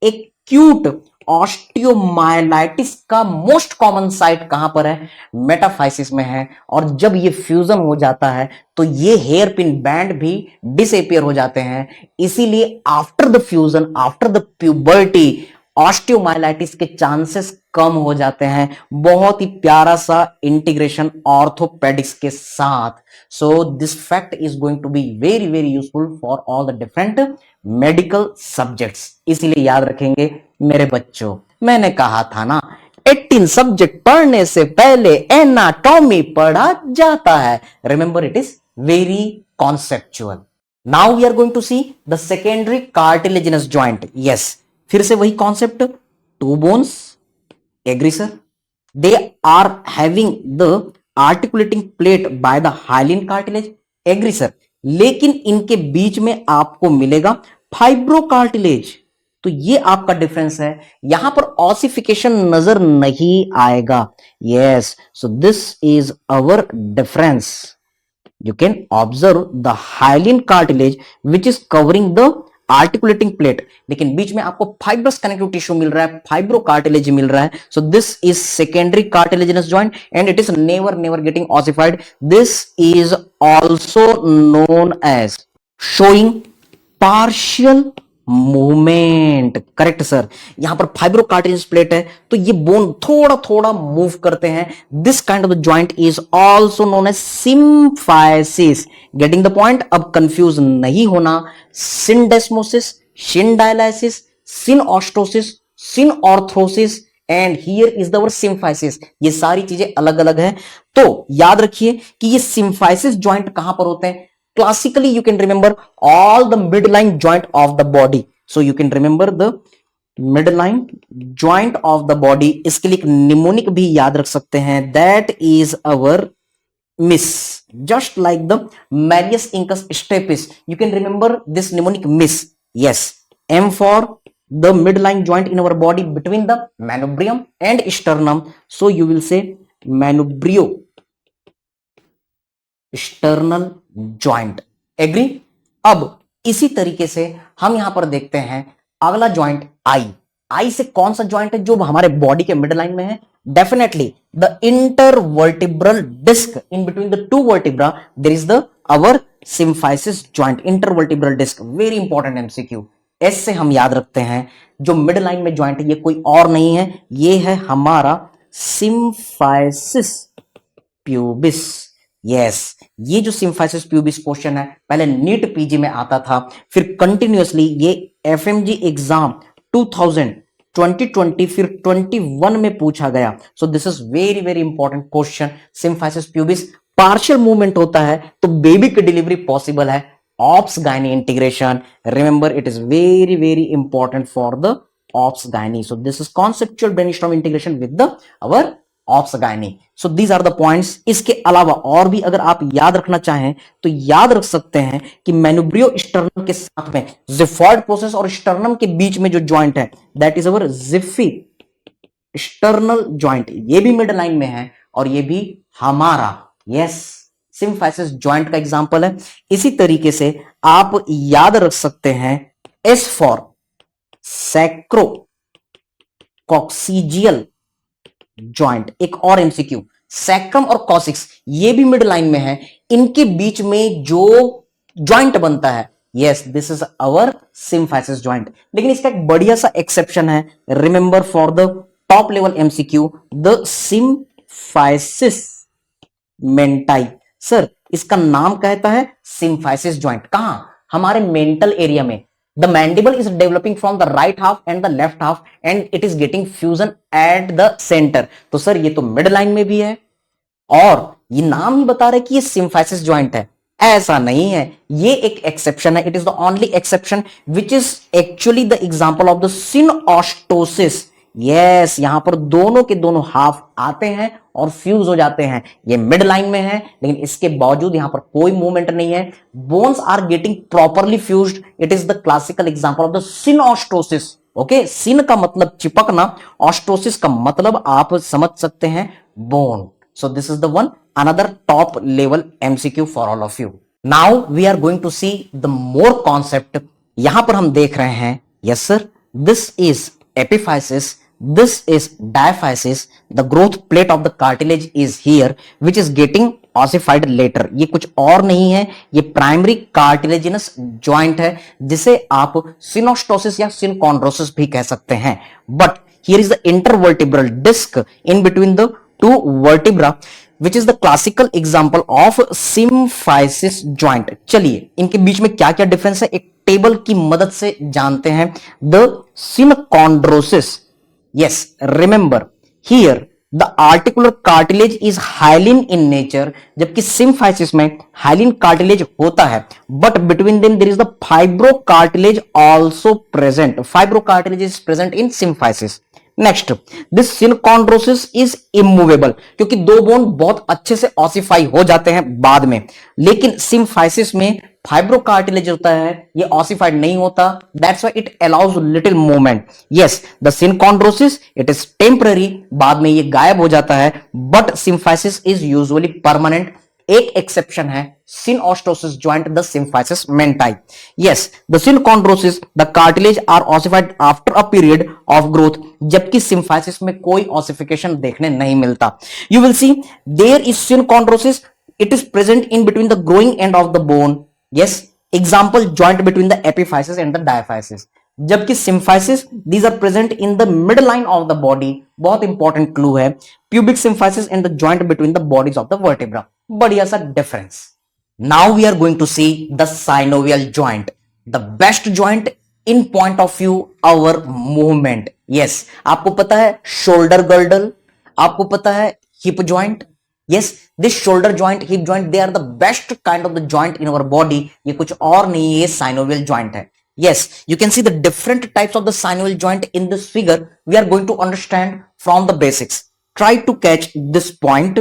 [SPEAKER 1] acute osteomyelitis का मोस्ट कॉमन साइट कहां पर है? मेटाफाइसिस में है। और जब ये फ्यूजन हो जाता है तो ये हेयर पिन बैंड भी डिसअपियर हो जाते हैं। इसीलिए after the fusion, after the puberty, osteomyelitis के चांसेस कम हो जाते हैं। बहुत ही प्यारा सा इंटीग्रेशन ऑर्थोपेडिक्स के साथ। So this fact is going to be very very useful for all the different medical subjects. इसीलिए याद रखेंगे मेरे बच्चों, मैंने कहा था ना 18 सब्जेक्ट पढ़ने से पहले एनाटॉमी पढ़ा जाता है। Remember, it is very conceptual. Now we are going to see the secondary cartilaginous joint. Yes, फिर से वही concept, two bones. Agree sir? They are having the articulating plate by the hyaline cartilage. Agree sir? लेकिन इनके बीच में आपको मिलेगा फाइब्रोकार्टिलेज। तो ये आपका डिफरेंस है, यहां पर ऑसिफिकेशन नजर नहीं आएगा। Yes, so this is our difference. You can observe the hyaline cartilage which is covering the articulating plate, लेकिन बीच में आपको fibrous connective tissue मिल रहा है, fibrocartilage मिल रहा है। So this is secondary cartilaginous joint and it is never getting ossified. This is also known as showing partial movement. Correct sir, यहां पर फाइब्रोकार्टिलेज प्लेट है तो ये बोन थोड़ा थोड़ा मूव करते हैं। This kind of the joint is also known as symphysis. Getting the point? अब कंफ्यूज नहीं होना। सिंडेस्मोसिस, शिनडायलाइसिस, synostosis, synarthrosis and here is the symphysis. ये सारी चीजें अलग अलग है। तो याद रखिए कि ये सिम्फाइसिस जॉइंट कहां पर होते हैं? Classically, you can remember all the midline joint of the body. So you can remember the midline joint of the body. इसके लिए एक निमोनिक भी याद रख सकते हैं, that is our miss. Just like the Marius Incus stapes, you can remember this mnemonic miss. Yes, M for the midline joint in our body between the manubrium and sternum. So you will say manubrio sternal joint. Agree? अब इसी तरीके से हम यहां पर देखते हैं अगला ज्वाइंट आई। आई से कौन सा ज्वाइंट है जो हमारे बॉडी के मिड लाइन में है? Definitely the intervertebral disc. In between the two vertebra there is the our symphysis joint, intervertebral disc. Very important MCQ. S से हम याद रखते हैं जो मिड लाइन में ज्वाइंट है ये कोई और नहीं है, ये है हमारा सिम्फाइसिस प्यूबिस। यस, ये जो सिम्फाइसिस प्यूबिस क्वेश्चन है पहले नीट पीजी में आता था, फिर कंटिन्यूअसली ये एफएमजी एग्जाम 2020 फिर 21 में पूछा गया। So this is very very important question. Symphysis pubis partial movement होता है तो बेबी की डिलीवरी पॉसिबल है। Obs gynae integration, remember it is very very important for the obs gynae. So this is conceptual brainstorm integration with the our obs gynae. So these are the points. इसके अलावा और भी अगर आप याद रखना चाहें तो याद रख सकते हैं कि मेनुब्रियो स्टर्नम के साथ में जिफॉइड प्रोसेस और स्टर्नम के बीच में जो ज्वाइंट है that is our Zifi sternal joint, ये भी मिड लाइन में है और ये भी हमारा यस सिम्फाइसिस ज्वाइंट का एग्जांपल है। इसी तरीके से आप याद रख सकते हैं S for sacro coccygeal joint. एक और एमसीक्यू, सैक्रम और कॉसिक्स ये भी मिड लाइन में है, इनके बीच में जो ज्वाइंट बनता है yes this is our symphysis joint. लेकिन इसका एक बढ़िया सा एक्सेप्शन है, remember for the top level MCQ, the symphysis मेंटाई। Sir इसका नाम कहता है सिम्फाइसिस ज्वाइंट, कहां? हमारे मेंटल एरिया में। The mandible is developing from the right half and the left half and it is getting fusion at the center। तो सर ये तो मिड लाइन में भी है और ये नाम ही बता रहे कि ये सिम्फाइसिस ज्वाइंट है। ऐसा नहीं है, ये एक एक्सेप्शन है। It is the only exception which is actually the example of the synostosis. Yes, यहां पर दोनों के दोनों हाफ आते हैं और फ्यूज हो जाते हैं। ये मिड लाइन में है लेकिन इसके बावजूद यहां पर कोई मूवमेंट नहीं है, bones are getting properly fused. It is the classical example of the synostosis. Okay, syn का मतलब चिपकना, ऑस्टोसिस का मतलब आप समझ सकते हैं bone. So this is the one another top level MCQ for all of you. Now we are going to see the more concept. यहां पर हम देख रहे हैं yes sir, this is epiphysis, this is diaphysis, the growth plate of the cartilage is here which is getting ossified later। ये कुछ और नहीं है, ये प्राइमरी कार्टिलेजिनस ज्वाइंट है जिसे आप सिनोस्टोसिस या सिनकॉन्ड्रोसिस भी कह सकते हैं। But here is the intervertebral disc in between the two vertebra which is the classical example of symphysis joint। चलिए इनके बीच में क्या क्या डिफरेंस है एक टेबल की मदद से जानते हैं। the synchondrosis, yes remember here the articular cartilage is hyaline in nature, जबकि symphysis में hyaline cartilage होता है but between them there is the fibrocartilage also present। fibrocartilage is present in symphysis। Next, this synchondrosis is immovable, क्योंकि दो बोन बहुत अच्छे से ऑसिफाई हो जाते हैं बाद में, लेकिन सिम्फाइसिस में फाइब्रोकार्टिलेज होता है ये ऑसिफाइड नहीं होता, that's why it allows little movement. Yes, the synchondrosis it is temporary, बाद में ये गायब हो जाता है, but symphysis is usually permanent. एक एक्सेप्शन है सिनऑस्टोसिस ज्वाइंट, द सिम्फाइसिस मेंटाई। Yes, the synchondrosis the cartilage are ossified after a period of growth, जबकि सिम्फाइसिस में कोई ऑसिफिकेशन देखने नहीं मिलता। You will see there is synchondrosis, it is present in between the growing and of the bone. Yes, example joint between the epiphysis and the diaphysis, जबकि symphysis these are present in the midline of the body. बहुत इंपॉर्टेंट क्लू है, pubic symphysis and the joint between the bodies of the vertebra. बढ़िया सा difference. Now we are going to see the synovial joint, the best joint in point of view our movement. Yes, आपको पता है शोल्डर गर्डल, आपको पता है hip joint. Yes, this shoulder joint, hip joint, they are the best kind of the joint in our body. ये कुछ और नहीं है, ये साइनोवियल ज्वाइंट है। Yes, you can see the different types of the synovial joint in this figure. We are going to understand from the basics. Try to catch this point.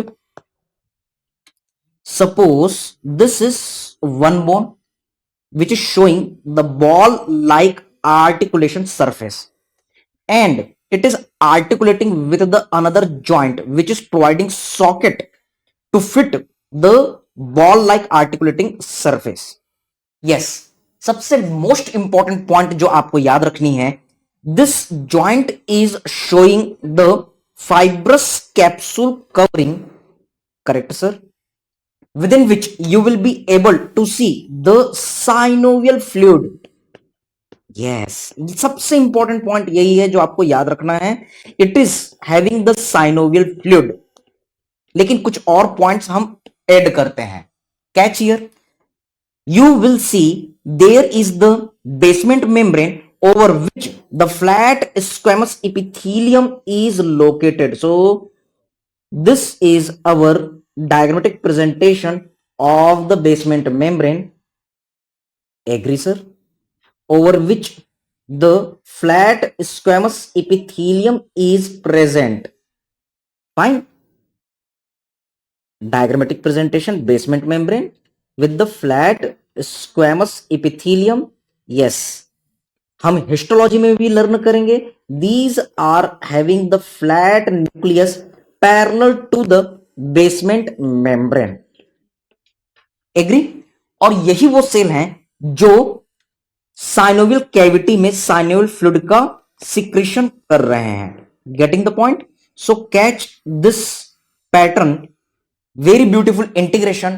[SPEAKER 1] Suppose this is one bone which is showing the ball-like articulation surface, and it is articulating with the another joint which is providing socket to fit the ball-like articulating surface. Yes. सबसे मोस्ट इंपॉर्टेंट पॉइंट जो आपको याद रखनी है, this joint is showing the fibrous capsule covering, correct sir, within which you will be able to see the synovial fluid. Yes, सबसे इंपॉर्टेंट पॉइंट यही है जो आपको याद रखना है, it is having the synovial fluid. लेकिन कुछ और पॉइंट्स हम ऐड करते हैं। Catch here, you will see there is the basement membrane over which the flat squamous epithelium is located. So this is our diagrammatic presentation of the basement membrane. Agree sir? Over which the flat squamous epithelium is present. Fine. Diagrammatic presentation, basement membrane with the flat squamous epithelium. Yes, हम हिस्टोलॉजी में भी लर्न करेंगे। These are having the flat nucleus parallel to the basement membrane. Agree? और यही वो सेल हैं जो साइनोवियल कैविटी में साइनोवियल फ्लूइड का सिक्रेशन कर रहे हैं। Getting the point? So catch this pattern, very beautiful integration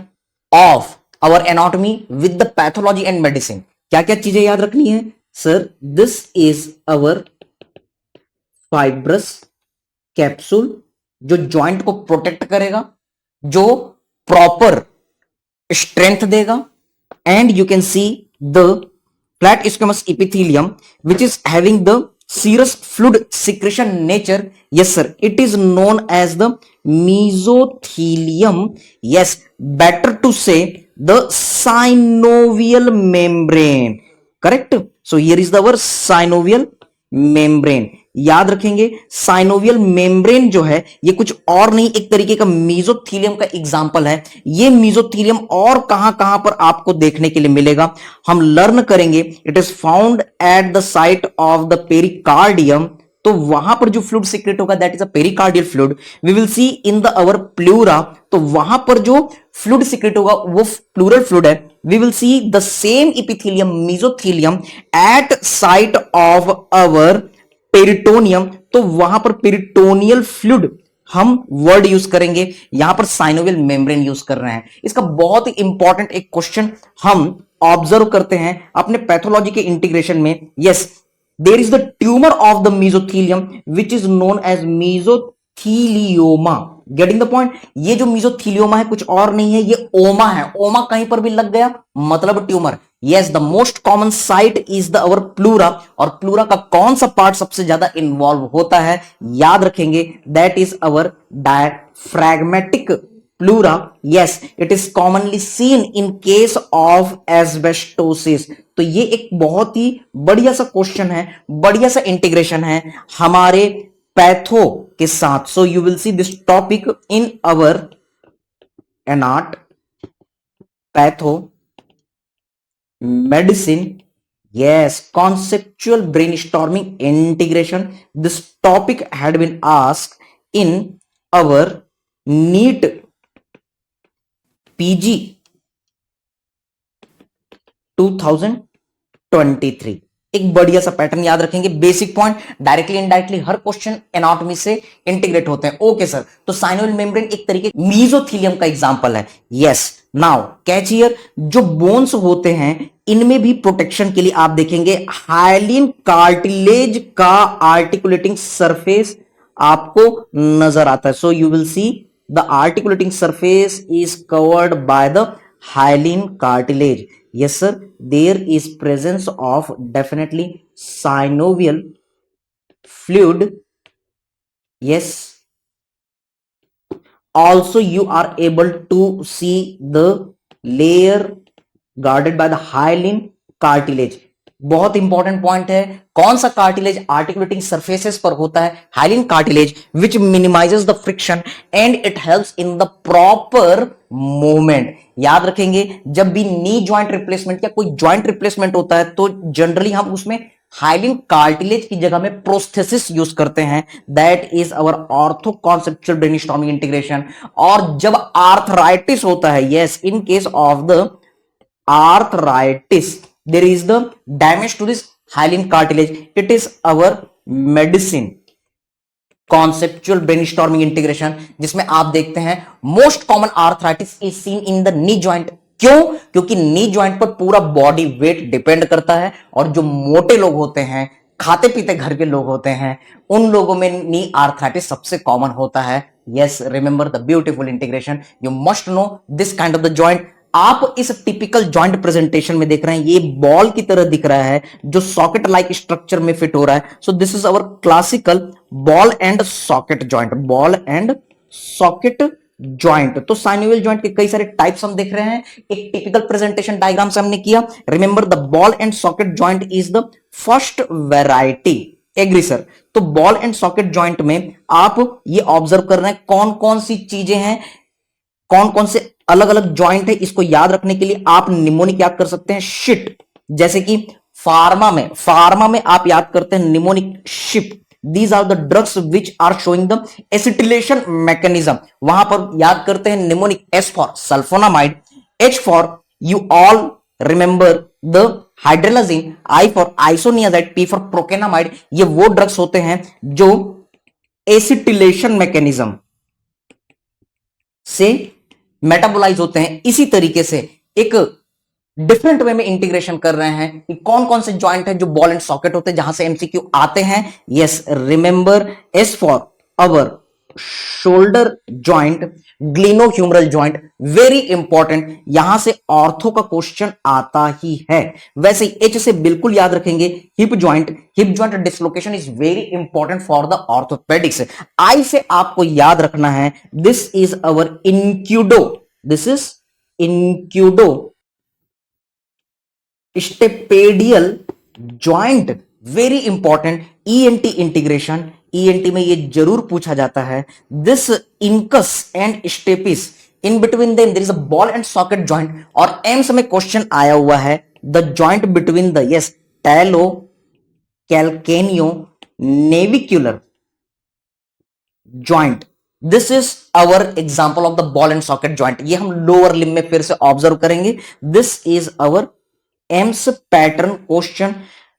[SPEAKER 1] of our anatomy with the pathology and medicine। क्या क्या चीजें याद रखनी है sir? This is our fibrous capsule जो जॉइंट को प्रोटेक्ट करेगा, जो प्रॉपर स्ट्रेंथ देगा, and you can see the flat squamous epithelium which is having the serous fluid secretion nature। yes sir, it is known as the mesothelium। yes, better to say the synovial membrane। correct? so here is the our synovial membrane। याद रखेंगे साइनोवियल मेम्ब्रेन जो है ये कुछ और नहीं, एक तरीके का मीजोथीलियम का एग्जांपल है। ये मीजोथीलियम और कहां कहां पर आपको देखने के लिए मिलेगा हम लर्न करेंगे। It is found at the site of the pericardium. तो वहां पर जो फ्लूइड सीक्रेट होगा that is a pericardial fluid. We will see in the our pleura. तो वहां पर जो फ्लूइड सीक्रेट होगा वो प्लूरल फ्लूइड है। We will see the same epithelium mesothelium at site of our peritoneum. तो वहां पर पेरिटोनियल फ्लूइड हम वर्ड यूज करेंगे, यहां पर साइनोवियल मेम्ब्रेन यूज कर रहे हैं। इसका बहुत ही इंपॉर्टेंट एक क्वेश्चन हम ऑब्जर्व करते हैं अपने पैथोलॉजी के इंटीग्रेशन में। Yes, there is the tumour of the mesothelium which is known as mesothelioma. Getting the point? ये जो मीजोथीलियोमा है कुछ और नहीं है, ये ओमा है। ओमा कहीं पर भी लग गया मतलब tumour. Yes, the most common site is the our pleura. और प्लूरा का कौन सा पार्ट सबसे ज्यादा इन्वॉल्व होता है याद रखेंगे, that is our diaphragmatic pleura. Yes, it is commonly seen in case of asbestosis. तो ये एक बहुत ही बढ़िया सा क्वेश्चन है, बढ़िया सा इंटीग्रेशन है हमारे पैथो के साथ। सो you will see this topic in our anat patho medicine। yes, conceptual brainstorming integration, this topic had been asked in our NEET PG 2023। एक बढ़िया सा पैटर्न याद रखेंगे, बेसिक पॉइंट डायरेक्टली इनडायरेक्टली हर क्वेश्चन एनाटॉमी से इंटीग्रेट होते हैं। ओके सर, तो साइनोवियल मेम्ब्रेन एक तरीके मीजोथीलियम का एग्जांपल है। यस, नाउ कैच हियर, जो बोन्स होते हैं इनमें भी प्रोटेक्शन के लिए आप देखेंगे हाइलिन कार्टिलेज का आर्टिकुलेटिंग सरफेस आपको नजर आता है। सो you will see the articulating surface is covered by the hyaline cartilage. yes sir, there is presence of definitely synovial fluid। yes, also you are able to see the layer guarded by the hyaline cartilage। बहुत इंपॉर्टेंट पॉइंट है, कौन सा कार्टिलेज आर्टिकुलेटिंग सरफेसेस पर होता है? Hyaline cartilage which minimises the friction and it helps in the proper movement. याद रखेंगे, जब भी नी जॉइंट रिप्लेसमेंट या कोई जॉइंट रिप्लेसमेंट होता है तो जनरली हम उसमें हाइलिन कार्टिलेज की जगह में प्रोस्थेसिस यूज करते हैं। That is our ortho conceptual brainstorming integration. और जब आर्थराइटिस होता है, yes, in case of the arthritis there is the damage to this hyaline cartilage, it is our medicine conceptual brainstorming integration जिसमें आप देखते हैं most common arthritis is seen in the knee joint. क्यों? क्योंकि नी जॉइंट पर पूरा बॉडी वेट डिपेंड करता है और जो मोटे लोग होते हैं, खाते पीते घर के लोग होते हैं, उन लोगों में नी आर्थराइटिस सबसे कॉमन होता है। Yes, remember the beautiful integration, you must know this kind of the joint. आप इस टिपिकल जॉइंट प्रेजेंटेशन में देख रहे हैं, ये बॉल की तरह दिख रहा है जो सॉकेट लाइक स्ट्रक्चर में फिट हो रहा है। So this is our classical ball and socket joint, ball and socket joint. तो साइनोवियल जॉइंट के कई सारे टाइप्स हम देख रहे हैं, एक टिपिकल प्रेजेंटेशन डायग्राम से हमने किया। Remember the ball and socket joint is the first variety. Agree sir? तो बॉल एंड सॉकेट जॉइंट में आप ये ऑब्जर्व कर रहे हैं कौन कौन सी चीजें हैं कौन कौन से अलग अलग जॉइंट है इसको याद रखने के लिए आप निमोनिक याद कर सकते हैं, शिट, जैसे कि फार्मा में आप याद करते हैं mnemonic ship. These are the drugs which are showing the acetylation mechanism, वहां पर याद करते हैं mnemonic, S for sulfonamide, H for you all remember the hydralazine, I for isoniazid, P for procainamide। ये वो ड्रग्स होते हैं जो एसिटिलेशन मैकेनिज्म से मेटाबोलाइज होते हैं। इसी तरीके से एक डिफरेंट वे में इंटीग्रेशन कर रहे हैं कि कौन कौन से जॉइंट है जो बॉल एंड सॉकेट होते हैं, जहां से एमसीक्यू आते हैं। Yes, remember S for our shoulder joint, glenohumeral joint, very important, यहां से ऑर्थो का क्वेश्चन आता ही है। वैसे ही एच से बिल्कुल याद रखेंगे hip joint dislocation is very important for the orthopaedics. I से आपको याद रखना है this is our incudo, this is incudo stapedial joint, very important. ENT integration, ENT में ये जरूर पूछा जाता है। This incus and stapes, in between them there is a ball and socket joint, और एम्स में क्वेश्चन आया हुआ है the joint between the yes talo calcaneo navicular joint. This is our example of the ball and socket joint. ये हम लोअर लिम्ब में फिर से ऑब्जर्व करेंगे। This is our AIIMS pattern question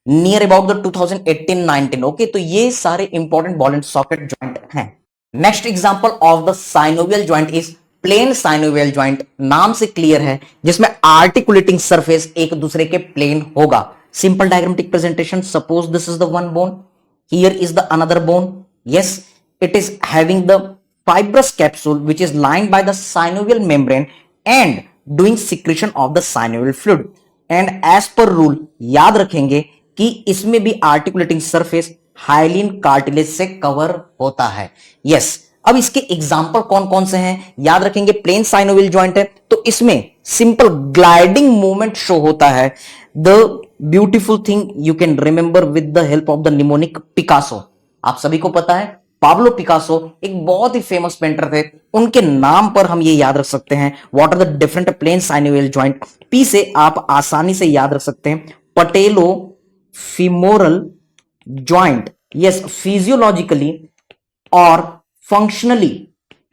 [SPEAKER 1] near about the 2018-19। Okay, तो ये सारे important ball and socket joint हैं। Next example of the synovial joint is plane synovial joint. नाम से क्लियर है, जिसमें आर्टिकुलेटिंग सरफेस एक दूसरे के प्लेन होगा। Simple diagrammatic presentation, suppose this is the one bone, here is the another bone. Yes, it is having the fibrous capsule which is lined by the synovial membrane and doing secretion of the synovial fluid, and as per rule याद रखेंगे कि इसमें भी आर्टिकुलेटिंग सरफेस हाइलिन कार्टिलेज से कवर होता है। यस, अब इसके एग्जांपल कौन कौन से हैं याद रखेंगे। प्लेन साइनोवियल जॉइंट है तो इसमें सिंपल ग्लाइडिंग मूवमेंट शो होता है। The beautiful thing you can remember with the help of the mnemonic, Picasso. आप सभी को पता है पाब्लो पिकासो एक बहुत ही फेमस पेंटर थे, उनके नाम पर हम ये याद रख सकते हैं। What are the different plane synovial joint. P से आप आसानी से याद रख सकते हैं patellofemoral joint. Yes, physiologically और functionally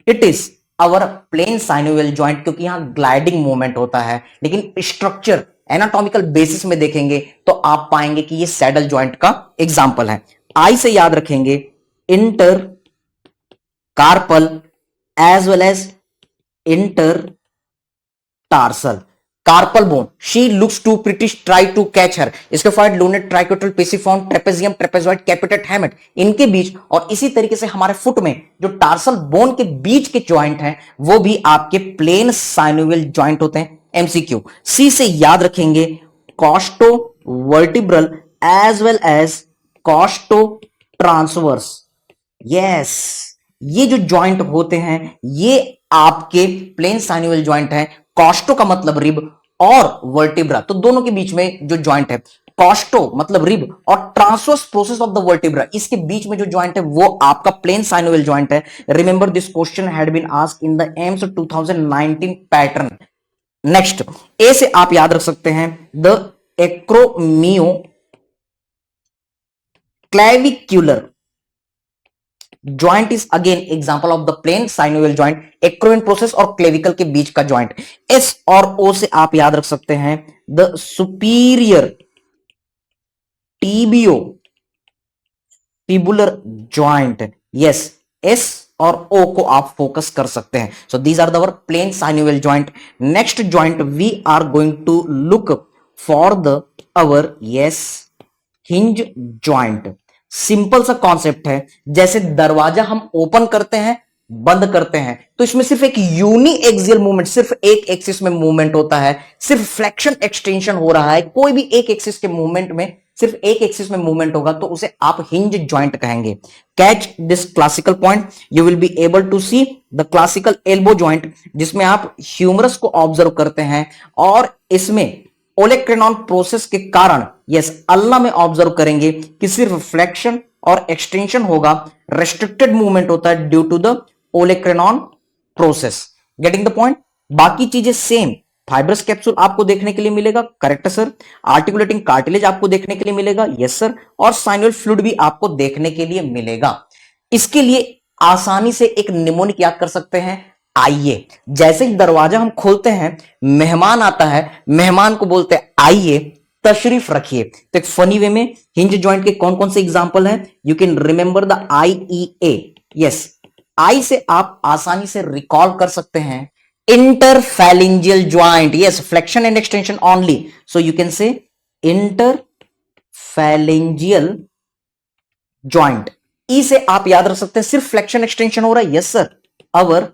[SPEAKER 1] it is our plane synovial joint, क्योंकि यहां ग्लाइडिंग मूवमेंट होता है। लेकिन स्ट्रक्चर एनाटॉमिकल बेसिस में देखेंगे तो आप पाएंगे कि ये सैडल जॉइंट का एग्जांपल है। आई से याद रखेंगे intercarpal as well as intertarsal. Carpal bone, she looks too pretty, try to catch her, scaphoid, lunate, triquetral, pisiform, trapezium, trapezoid, capitate, hamate, इनके बीच, और इसी तरीके से हमारे फुट में जो टार्सल बोन के बीच के जॉइंट हैं वो भी आपके प्लेन साइनोवियल जॉइंट होते हैं। एमसीक्यू। सी से याद रखेंगे costovertebral as well as costotransverse. Yes, ये जो जॉइंट होते हैं ये आपके प्लेन साइनोवियल जॉइंट है। कॉस्टो का मतलब रिब और वर्टिब्रा, तो दोनों के बीच में जो जॉइंट है कॉस्टो मतलब रिब, और transverse process of the vertebra, इसके बीच में जो जॉइंट है वो आपका प्लेन साइनोवियल जॉइंट है। Remember this question had been asked in the AIIMS 2019 pattern. Next, A से आप याद रख सकते हैं the acromio clavicular joint is again example of the plane synovial joint, acromion process और clavicle के बीच का joint। S और O से आप याद रख सकते हैं the superior tibio-fibular joint। yes, S और O को आप फोकस कर सकते हैं। so these are our plane synovial joint। next joint we are going to look for the our yes hinge joint. Simple सा कॉन्सेप्ट है, जैसे दरवाजा हम ओपन करते हैं बंद करते हैं तो इसमें सिर्फ एक यूनी एक्सियल मूवमेंट, सिर्फ एक एक्सिस में मूवमेंट होता है, सिर्फ फ्लेक्शन एक्सटेंशन हो रहा है। कोई भी एक एक्सिस के मूवमेंट में सिर्फ एक एक्सिस में मूवमेंट होगा तो उसे आप हिंज जॉइंट कहेंगे। Catch this classical point, you will be able to see the classical elbow joint, जिसमें आप ह्यूमरस को ऑब्जर्व करते हैं और इसमें ओलेक्रेनॉन प्रोसेस के कारण यस अल्ला में ऑब्जर्व करेंगे कि सिर्फ फ्लेक्शन और एक्सटेंशन होगा, रेस्ट्रिक्टेड मूवमेंट होता है due to the olecranon process. Getting the point. बाकी चीजें सेम, फाइब्रस कैप्सूल आपको देखने के लिए मिलेगा, करेक्ट सर। आर्टिकुलेटिंग कार्टिलेज आपको देखने के लिए मिलेगा, यस सर। और साइनोवियल फ्लूइड भी आपको देखने के लिए मिलेगा। इसके लिए आसानी से एक निमोनिक याद कर सकते हैं, आइए। जैसे ही दरवाजा हम खोलते हैं, मेहमान आता है, मेहमान को बोलते हैं आइए, तशरीफ रखिए। तो एक फनी वे में हिंज जॉइंट के कौन कौन से एग्जांपल हैं? You can remember the IEA, yes. I से आप आसानी से रिकॉल कर सकते हैं interphalangeal joint, yes, flexion and extension only, so you can say interphalangeal joint. ई से आप याद रख सकते हैं सिर्फ फ्लेक्शन एक्सटेंशन हो रहा है, yes sir, our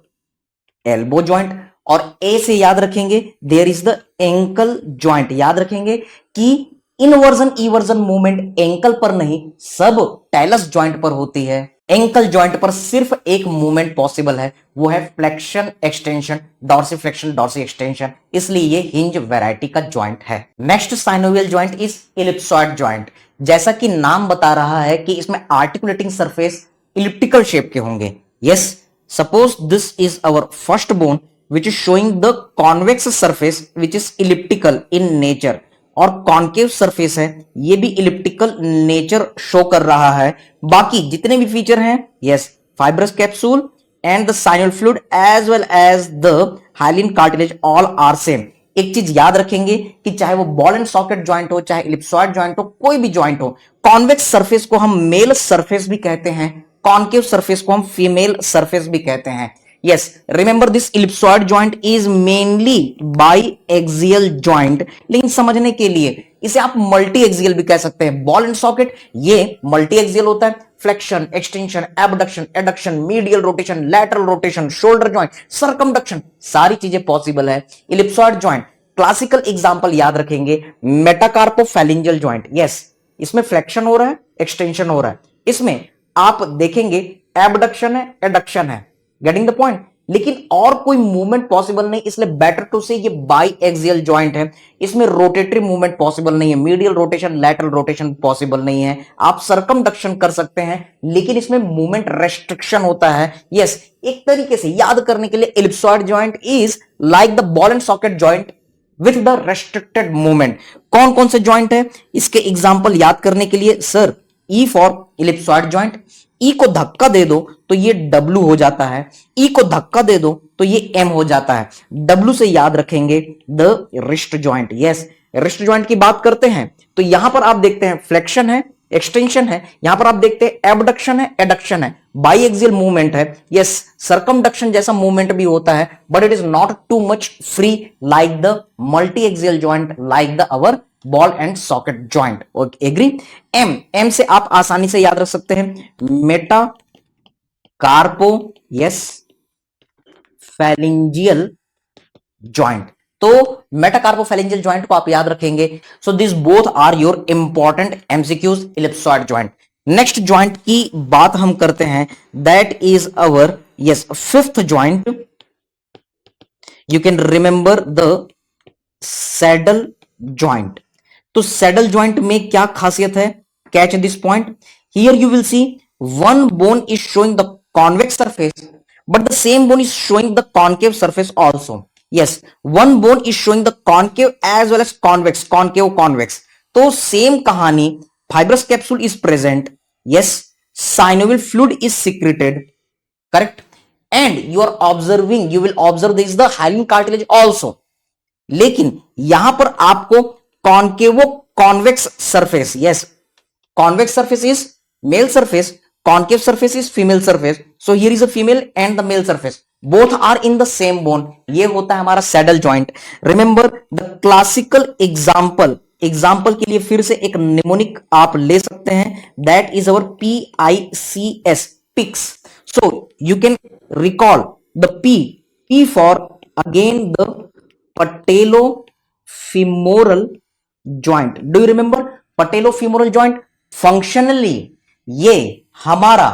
[SPEAKER 1] elbow joint. और ए से याद रखेंगे there is the ankle joint, याद रखेंगे कि इनवर्जन ईवर्जन मूवमेंट एंकल पर नहीं, सब टेलस ज्वाइंट पर होती है। एंकल ज्वाइंट पर सिर्फ एक मूवमेंट पॉसिबल है, वो है flexion extension, dorsiflexion dorsi extension, इसलिए ये हिंज वैरायटी का ज्वाइंट है। Next synovial joint is ellipsoid joint. जैसा कि नाम बता रहा है कि इसमें आर्टिकुलेटिंग सरफेस इलिप्टिकल शेप के होंगे, yes. Suppose this is our first bone which is showing the convex surface which is elliptical in nature, और कॉन्केव सरफेस है, ये भी इलिप्टिकल नेचर शो कर रहा है। बाकी जितने भी फीचर हैं, yes, fibrous capsule and the synovial fluid as well as the hyaline cartilage all are same. एक चीज याद रखेंगे कि चाहे वो बॉल एंड सॉकेट ज्वाइंट हो, चाहे इलिप्सॉइड ज्वाइंट हो, कोई भी ज्वाइंट हो, कॉन्वेक्स सरफेस को हम मेल सरफेस भी कहते हैं, कॉन्केव सरफेस को हम फीमेल सरफेस भी कहते हैं। Yes, remember this ellipsoid joint is mainly biaxial joint, लेकिन समझने के लिए इसे आप मल्टी एक्सियल भी कह सकते हैं। बॉल एंड सॉकेट ये मल्टी एक्सियल होता है, flexion, extension, abduction, adduction, medial rotation, lateral rotation, shoulder joint, circumduction, सारी चीजें पॉसिबल है। इलिप्सॉइड जॉइंट क्लासिकल एग्जांपल याद रखेंगे, मेटाकार्पोफैलेंजियल जॉइंट, यस, इसमें फ्लेक्शन हो रहा है, एक्सटेंशन हो रहा है, इसमें आप देखेंगे एबडक्शन है, एडक्शन है, गेटिंग द पॉइंट, लेकिन और कोई मूवमेंट पॉसिबल नहीं, इसलिए बेटर टू से ये बाई एक्सियल ज्वाइंट है। इसमें रोटेटरी मूवमेंट पॉसिबल नहीं है, medial rotation, lateral rotation possible नहीं है। आप सरकमडक्शन कर सकते हैं, लेकिन इसमें मूवमेंट रेस्ट्रिक्शन होता है। यस, एक तरीके से याद करने के लिए ellipsoid joint is like the ball and socket joint with the restricted movement. कौन कौन से ज्वाइंट है इसके एग्जाम्पल याद करने के लिए? Sir, E for ellipsoid joint, E को धक्का दे दो तो ये डब्ल्यू हो जाता है, ई को धक्का दे दो तो ये एम हो जाता है। डब्ल्यू से याद रखेंगे the wrist joint, yes. Wrist joint की बात करते हैं तो यहां पर आप देखते हैं फ्लेक्शन है, एक्सटेंशन है, यहां पर आप देखते हैं एबडक्शन है, एडक्शन है, बाई एक्सियल मूवमेंट है, यस। सरकमडक्शन जैसा मूवमेंट भी होता है, but it is not too much free like the multiaxial joint, like the our ball and socket joint, agree. M, M से आप आसानी से याद रख सकते हैं metacarpo, yes, phalangeal joint. तो मेटाकार्पोफैलेंजियल ज्वाइंट को आप याद रखेंगे। So this both are your important MCQs, ellipsoid joint. Next joint की बात हम करते हैं, that is our, yes, fifth joint. You can remember the saddle joint. तो सैडल ज्वाइंट में क्या खासियत है? Catch this point, here you will C one bone is showing the convex surface, but the same bone is showing the concave surface also. Yes, one bone is showing the concave as well as convex, concave, convex. तो सेम कहानी, fibrous capsule is present, yes, synovial fluid is secreted, correct, and you are observing, you will observe this is the hyaline cartilage also. लेकिन यहां पर आपको concavo convex surface, yes, convex surface is male surface, concave surface is female surface, so here is a female and the male surface, both are in the same bone. ये होता है हमारा saddle joint. Remember the classical example, example के लिए फिर से एक निमोनिक आप ले सकते हैं, that is our PICS, pics. So you can recall the P for again the patellofemoral joint. Do you remember patellofemoral joint? Functionally ये हमारा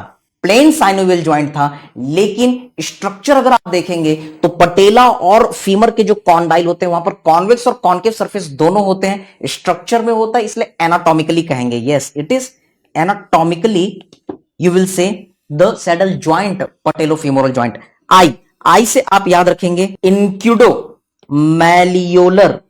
[SPEAKER 1] प्लेन साइनोवियल ज्वाइंट था, लेकिन स्ट्रक्चर अगर आप देखेंगे तो पटेला और फीमर के जो कॉन्डाइल होते हैं वहां पर कॉन्वेक्स और कॉन्केव सरफेस दोनों होते हैं, स्ट्रक्चर में होता है, इसलिए एनाटॉमिकली कहेंगे, yes, it is anatomically, you will say the saddle joint, patellofemoral joint. I, I से आप याद रखेंगे इंक्यूडो मैलियोलर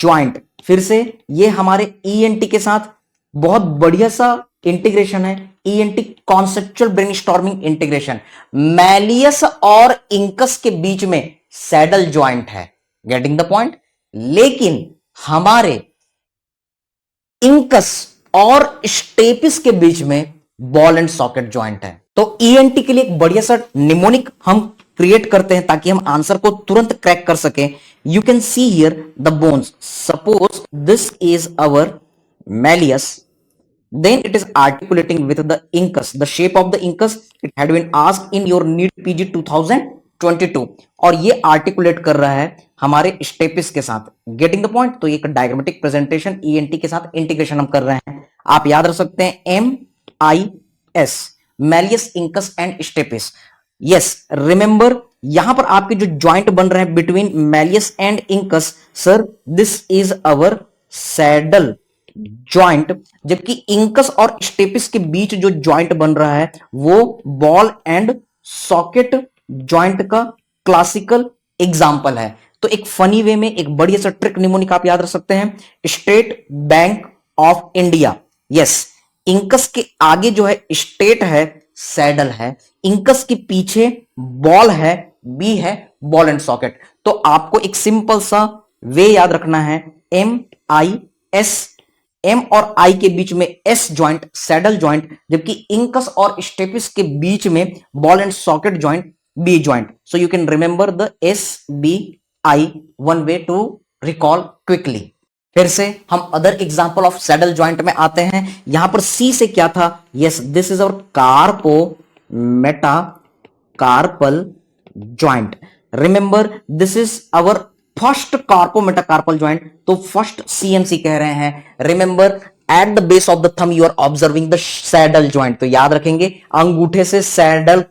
[SPEAKER 1] ज्वाइंट। फिर से ये हमारे ईएनटी के साथ बहुत बढ़िया सा इंटीग्रेशन है, ENT conceptual brainstorming integration. Malleus और इंकस के बीच में सैडल ज्वाइंट है, गेटिंग द पॉइंट। लेकिन हमारे इंकस और स्टेपिस के बीच में बॉल एंड सॉकेट ज्वाइंट है। तो ईएनटी के लिए एक बढ़िया सा निमोनिक हम क्रिएट करते हैं ताकि हम आंसर को तुरंत क्रैक कर सकें। You can see here the bones, suppose this is our malleus, then it is articulating with the incus. The shape of the incus, it had been asked in your NEET PG 2022 और ये आर्टिकुलेट कर रहा है हमारे स्टेपिस के साथ, गेटिंग द पॉइंट। तो एक डायग्रामेटिक प्रेजेंटेशन ईएनटी के साथ इंटीग्रेशन हम कर रहे हैं। आप याद रख सकते हैं MIS, malleus incus and stapes. Yes, remember यहां पर आपके जो ज्वाइंट बन रहे हैं between malleus and incus, sir this is our saddle joint, जबकि इंकस और स्टेपिस के बीच जो ज्वाइंट बन रहा है वो बॉल एंड सॉकेट ज्वाइंट का क्लासिकल एग्जांपल है। तो एक फनी वे में एक बढ़िया सा ट्रिक निमोनिक आप याद रख सकते हैं, state bank of India. Yes, incus के आगे जो है स्टेट है, सैडल है, इंकस के पीछे बॉल है, बी है बॉल एंड सॉकेट। तो आपको एक सिंपल सा वे याद रखना है, MIS, एम और आई के बीच में एस ज्वाइंट सैडल ज्वाइंट, जबकि इंकस और स्टेपिस के बीच में ball and socket joint B joint. So you can remember the SBI, one way to recall quickly. फिर से हम other example of saddle joint में आते हैं। यहां पर सी से क्या था, yes this is our carpometacarpal joint. Remember this is our first carpometacarpal joint, तो फर्स्ट CMC कह रहे हैं। Remember at the base of the thumb you are observing the saddle joint, तो याद रखेंगे अंगूठे से सैंडल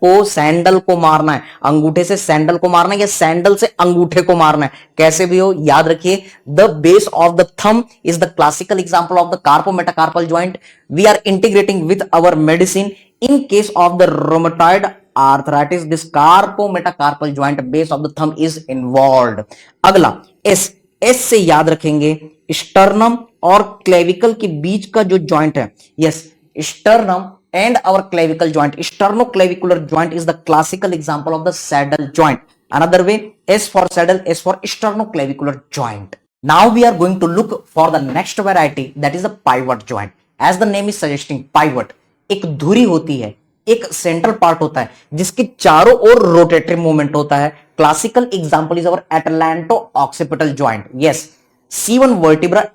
[SPEAKER 1] को मारना है, अंगूठे से सैंडल को मारना है या सैंडल से अंगूठे को मारना है, कैसे भी हो याद रखिए। The base of the thumb is the classical example of the carpometacarpal joint. We are integrating with our medicine in case of the rheumatoid arthritis, this carpometacarpal joint base of the thumb is involved। अगला S से याद रखेंगे स्टर्नम और क्लेविकल के बीच का जो ज्वाइंट है, yes sternum and our clavicle joint, sternoclavicular joint is the classical example of the saddle joint. Another way S for saddle, S for sternoclavicular joint। Now we are going to look for the next variety, that is the pivot joint। As the name is suggesting, pivot एक धुरी होती है, एक सेंट्रल पार्ट होता है जिसके चारों ओर रोटेटरी मूवमेंट होता है। Classical example is our atlanto occipital joint. Yes, C1 vertebra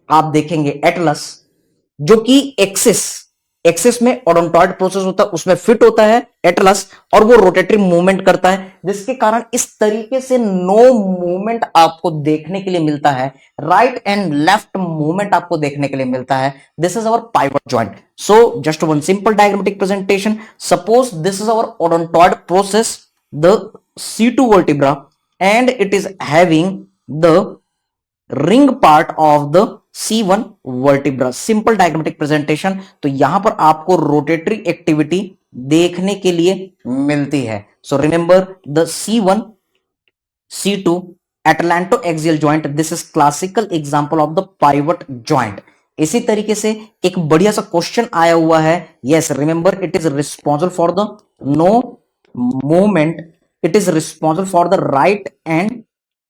[SPEAKER 1] आप देखेंगे एटलस, जो कि एक्सिस में ओडोंटॉइड प्रोसेस होता है, उसमें फिट होता है एटलस और वो रोटेटरी मूवमेंट करता है, जिसके कारण इस तरीके से नो मूवमेंट आपको देखने के लिए मिलता है, राइट एंड लेफ्ट मूवमेंट आपको देखने के लिए मिलता है। This is our pivot joint. So just one simple diagrammatic presentation, suppose this is our odontoid process, the C2 vertebra, and it is having the ring part of the C1 vertebra। Simple diagrammatic presentation. तो यहां पर आपको रोटेटरी एक्टिविटी देखने के लिए मिलती है। So remember the C1 C2 atlanto axial joint, this is classical example of the pivot joint. इसी तरीके से एक बढ़िया सा क्वेश्चन आया हुआ है, yes remember it is responsible for the no movement, it is responsible for the right and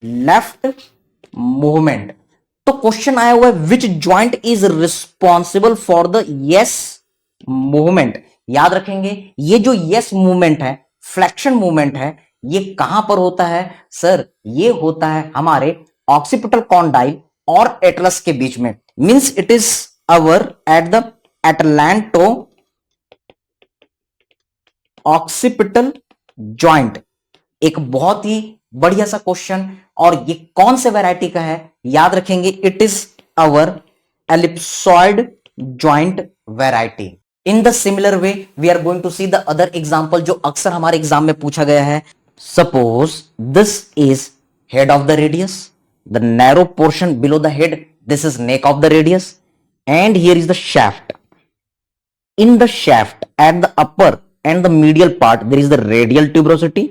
[SPEAKER 1] left movement. तो क्वेश्चन आया हुआ है which joint is responsible for the yes movement. याद रखेंगे ये जो यस मूवमेंट है, फ्लेक्शन मूवमेंट है, ये कहां पर होता है सर, ये होता है हमारे ऑक्सीपिटल कॉन्डाइल और एटलस के बीच में। Means it is our at the atlanto occipital joint. एक बहुत ही बढ़िया सा क्वेश्चन, और ये कौन से वैरायटी का है याद रखेंगे, it is our ellipsoid joint variety. In the similar way we are going to see the other example जो अक्सर हमारे एग्जाम में पूछा गया है। Suppose this is head of the radius, the narrow portion below the head, this is neck of the radius, and here is the shaft। In the shaft at the upper and the medial part there is the radial tuberosity,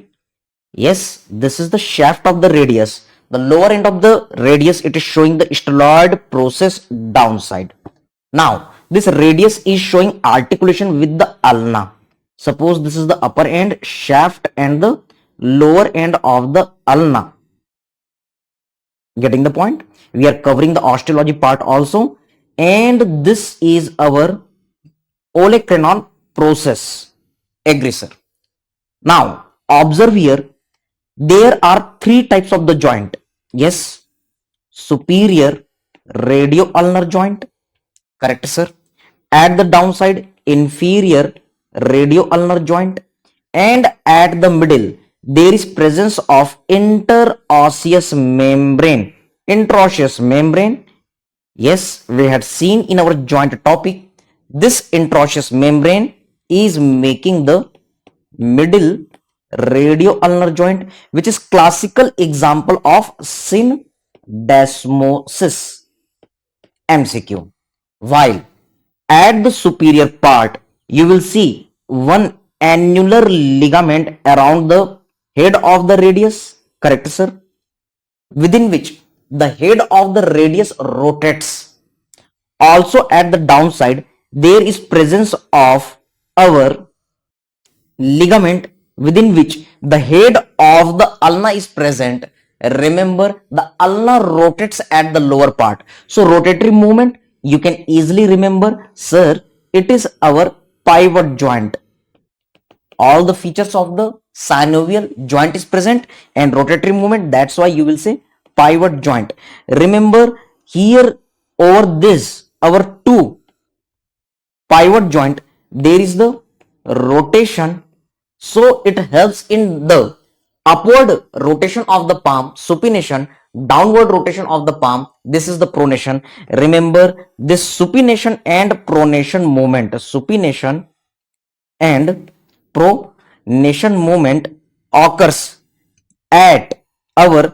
[SPEAKER 1] Yes, this is the shaft of the radius. The lower end of the radius, it is showing the styloid process downside. Now, this radius is showing articulation with the ulna. Suppose this is the upper end shaft and the lower end of the ulna. Getting the point? We are covering the osteology part also. And this is our olecranon process aggressor. Now, observe here, there are three types of the joint. Yes, superior radio-ulnar joint. Correct, sir. At the downside, inferior radio-ulnar joint. And at the middle, there is presence of interosseous membrane. Interosseous membrane. Yes, we had seen in our joint topic, this interosseous membrane is making the middle radio-ulnar joint, which is classical example of syndesmosis MCQ. While at the superior part, you will see one annular ligament around the head of the radius. Correct, sir? Within which the head of the radius rotates. Also at the downside, there is presence of our ligament within which the head of the ulna is present. Remember, the ulna rotates at the lower part. So rotatory movement, you can easily remember, sir, it is our pivot joint. All the features of the synovial joint is present and rotatory movement, that's why you will say pivot joint. Remember here over this, our two pivot joint, there is the rotation. So it helps in the upward rotation of the palm, supination, downward rotation of the palm. This is the pronation. Remember this supination and pronation movement, supination and pronation movement occurs at our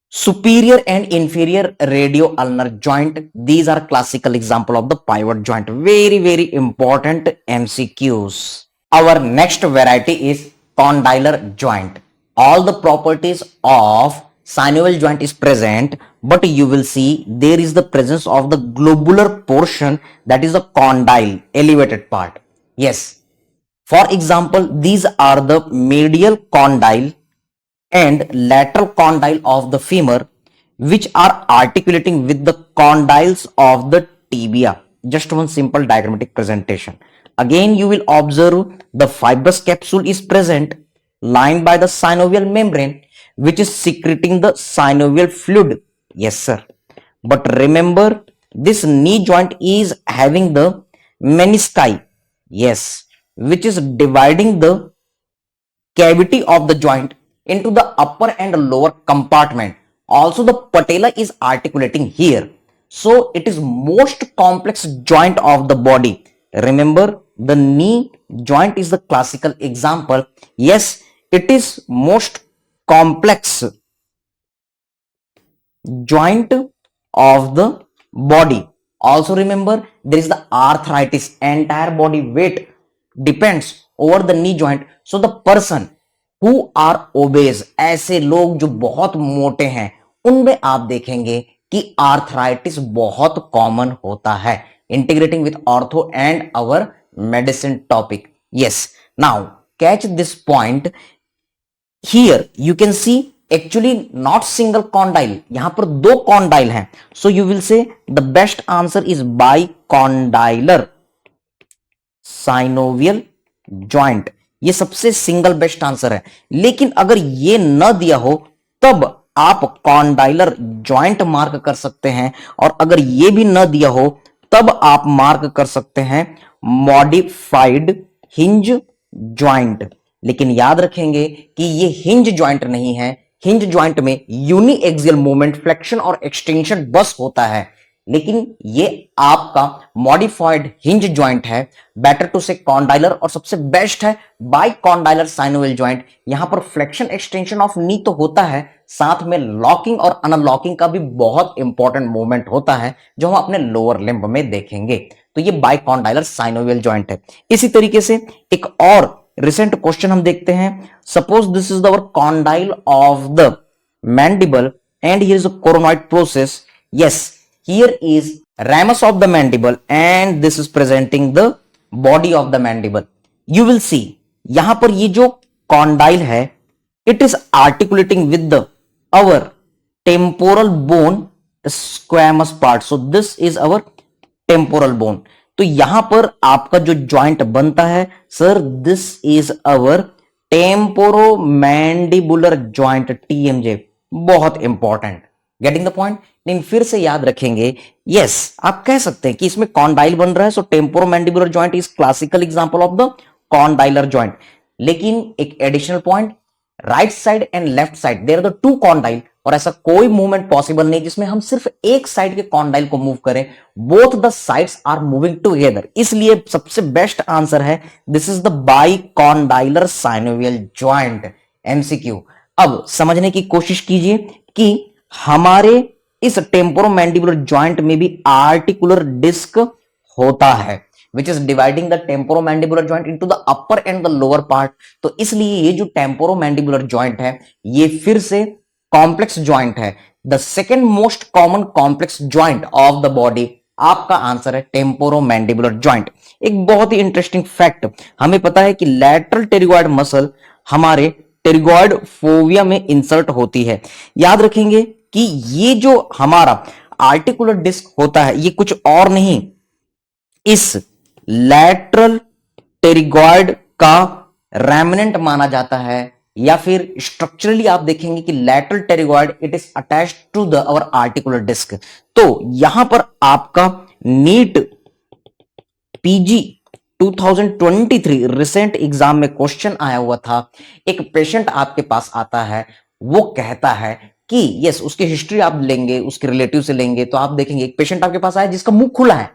[SPEAKER 1] superior and inferior radio-ulnar joint. These are classical example of the pivot joint. Very, very important MCQs. Our next variety is condylar joint. All the properties of synovial joint is present, but you will see there is the presence of the globular portion, that is the condyle, elevated part. Yes. For example, these are the medial condyle and lateral condyle of the femur, which are articulating with the condyles of the tibia. Just one simple diagrammatic presentation. Again, you will observe the fibrous capsule is present, lined by the synovial membrane, which is secreting the synovial fluid. Yes, sir. But remember, this knee joint is having the menisci. Yes, which is dividing the cavity of the joint into the upper and lower compartment. Also, the patella is articulating here. So, it is most complex joint of the body. Remember, the knee joint is the classical example. Yes, it is most complex joint of the body. Also remember, there is the arthritis. Entire body weight depends over the knee joint. So the person who are obese, ऐसे लोग जो बहुत मोटे हैं, उनमें आप देखेंगे कि आर्थराइटिस बहुत कॉमन होता है. Integrating with ortho and our medicine topic. Yes. Now catch this point. Here you can see actually not single condyle. यहां पर दो condyle हैं. So you will say the best answer is bicondylar synovial joint. ये सबसे सिंगल बेस्ट आंसर है. लेकिन अगर ये न दिया हो तब आप कॉन्डाइलर जॉइंट मार्क कर सकते हैं, और अगर ये भी न दिया हो तब आप मार्क कर सकते हैं मॉडिफाइड हिंज जॉइंट. लेकिन याद रखेंगे कि ये हिंज जॉइंट नहीं है. हिंज जॉइंट में यूनी एक्सियल मूवमेंट, फ्लेक्शन और एक्सटेंशन बस होता है, लेकिन ये आपका मॉडिफाइड हिंज जॉइंट है. बेटर टू से कॉन्डाइलर, और सबसे बेस्ट है बाइकॉन्डाइलर साइनोवियल जॉइंट. यहां पर फ्लेक्शन एक्सटेंशन ऑफ नी तो होता है, साथ में लॉकिंग और अनलॉकिंग का भी बहुत इंपॉर्टेंट मूवमेंट होता है, जो हम अपने लोअर लिम्ब में देखेंगे. तो ये बाइकॉन्डाइलर साइनोवियल जॉइंट है. इसी तरीके से एक और रिसेंट क्वेश्चन हम देखते हैं। Suppose this is the condyle of the mandible and here is a coronoid process. Yes, here is ramus of the mandible and this is presenting the body of the mandible. You will see यहां पर ये जो कॉन्डाइल है it is articulating with the our temporal bone squamous part. So this is our temporal bone. तो यहां पर आपका जो जॉइंट बनता है sir, this is our temporomandibular joint, TMJ, बहुत इंपॉर्टेंट। Getting the point? लेकिन फिर से याद रखेंगे, यस आप कह सकते हैं कि इसमें कॉन्डाइल बन रहा है, so temporomandibular joint is classical example of the condylar joint. लेकिन एक additional point, right side and left side there are the two condyle, और ऐसा कोई मूवमेंट पॉसिबल नहीं जिसमें हम सिर्फ एक साइड के कॉन्डाइल को मूव करें, both the sides are moving together. इसलिए सबसे बेस्ट आंसर है this is the bicondylar synovial joint. MCQ। अब समझने की कोशिश कीजिए कि हमारे इस टेम्पोरोमैंडिबुलर जॉइंट में भी आर्टिकुलर डिस्क होता है which is dividing the temporomandibular joint into the upper and the lower part। तो इसलिए ये जो temporomandibular joint है ये फिर से कॉम्प्लेक्स जॉइंट है, the second most common complex joint of the body. आपका आंसर है टेम्पोरोमैंडिबुलर जॉइंट। एक बहुत ही इंटरेस्टिंग फैक्ट, हमें पता है कि लैटरल टेरिगॉइड मसल हमारे टेरिगॉइड फोविया में इंसर्ट होती है। याद रखेंगे कि ये जो हमारा आर्टिकुलर डिस्क होता है ये कुछ और नहीं, इस लैटरल टेरिगॉइड का रेमिनेंट माना जाता है, या फिर स्ट्रक्चरली आप देखेंगे कि lateral pterygoid it is attached to the our articular disc. तो यहां पर आपका नीट PG 2023 रिसेंट एग्जाम में क्वेश्चन आया हुआ था। एक पेशेंट आपके पास आता है, वो कहता है कि यस, उसकी हिस्ट्री आप लेंगे, उसके रिलेटिव से लेंगे, तो आप देखेंगे एक पेशेंट आपके पास आया जिसका मुंह खुला है,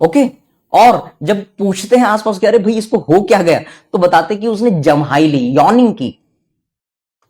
[SPEAKER 1] ओके। और जब पूछते हैं आसपास कि अरे भाई इसको हो क्या गया, तो बताते कि उसने जम्हाई ली, यॉर्निंग की,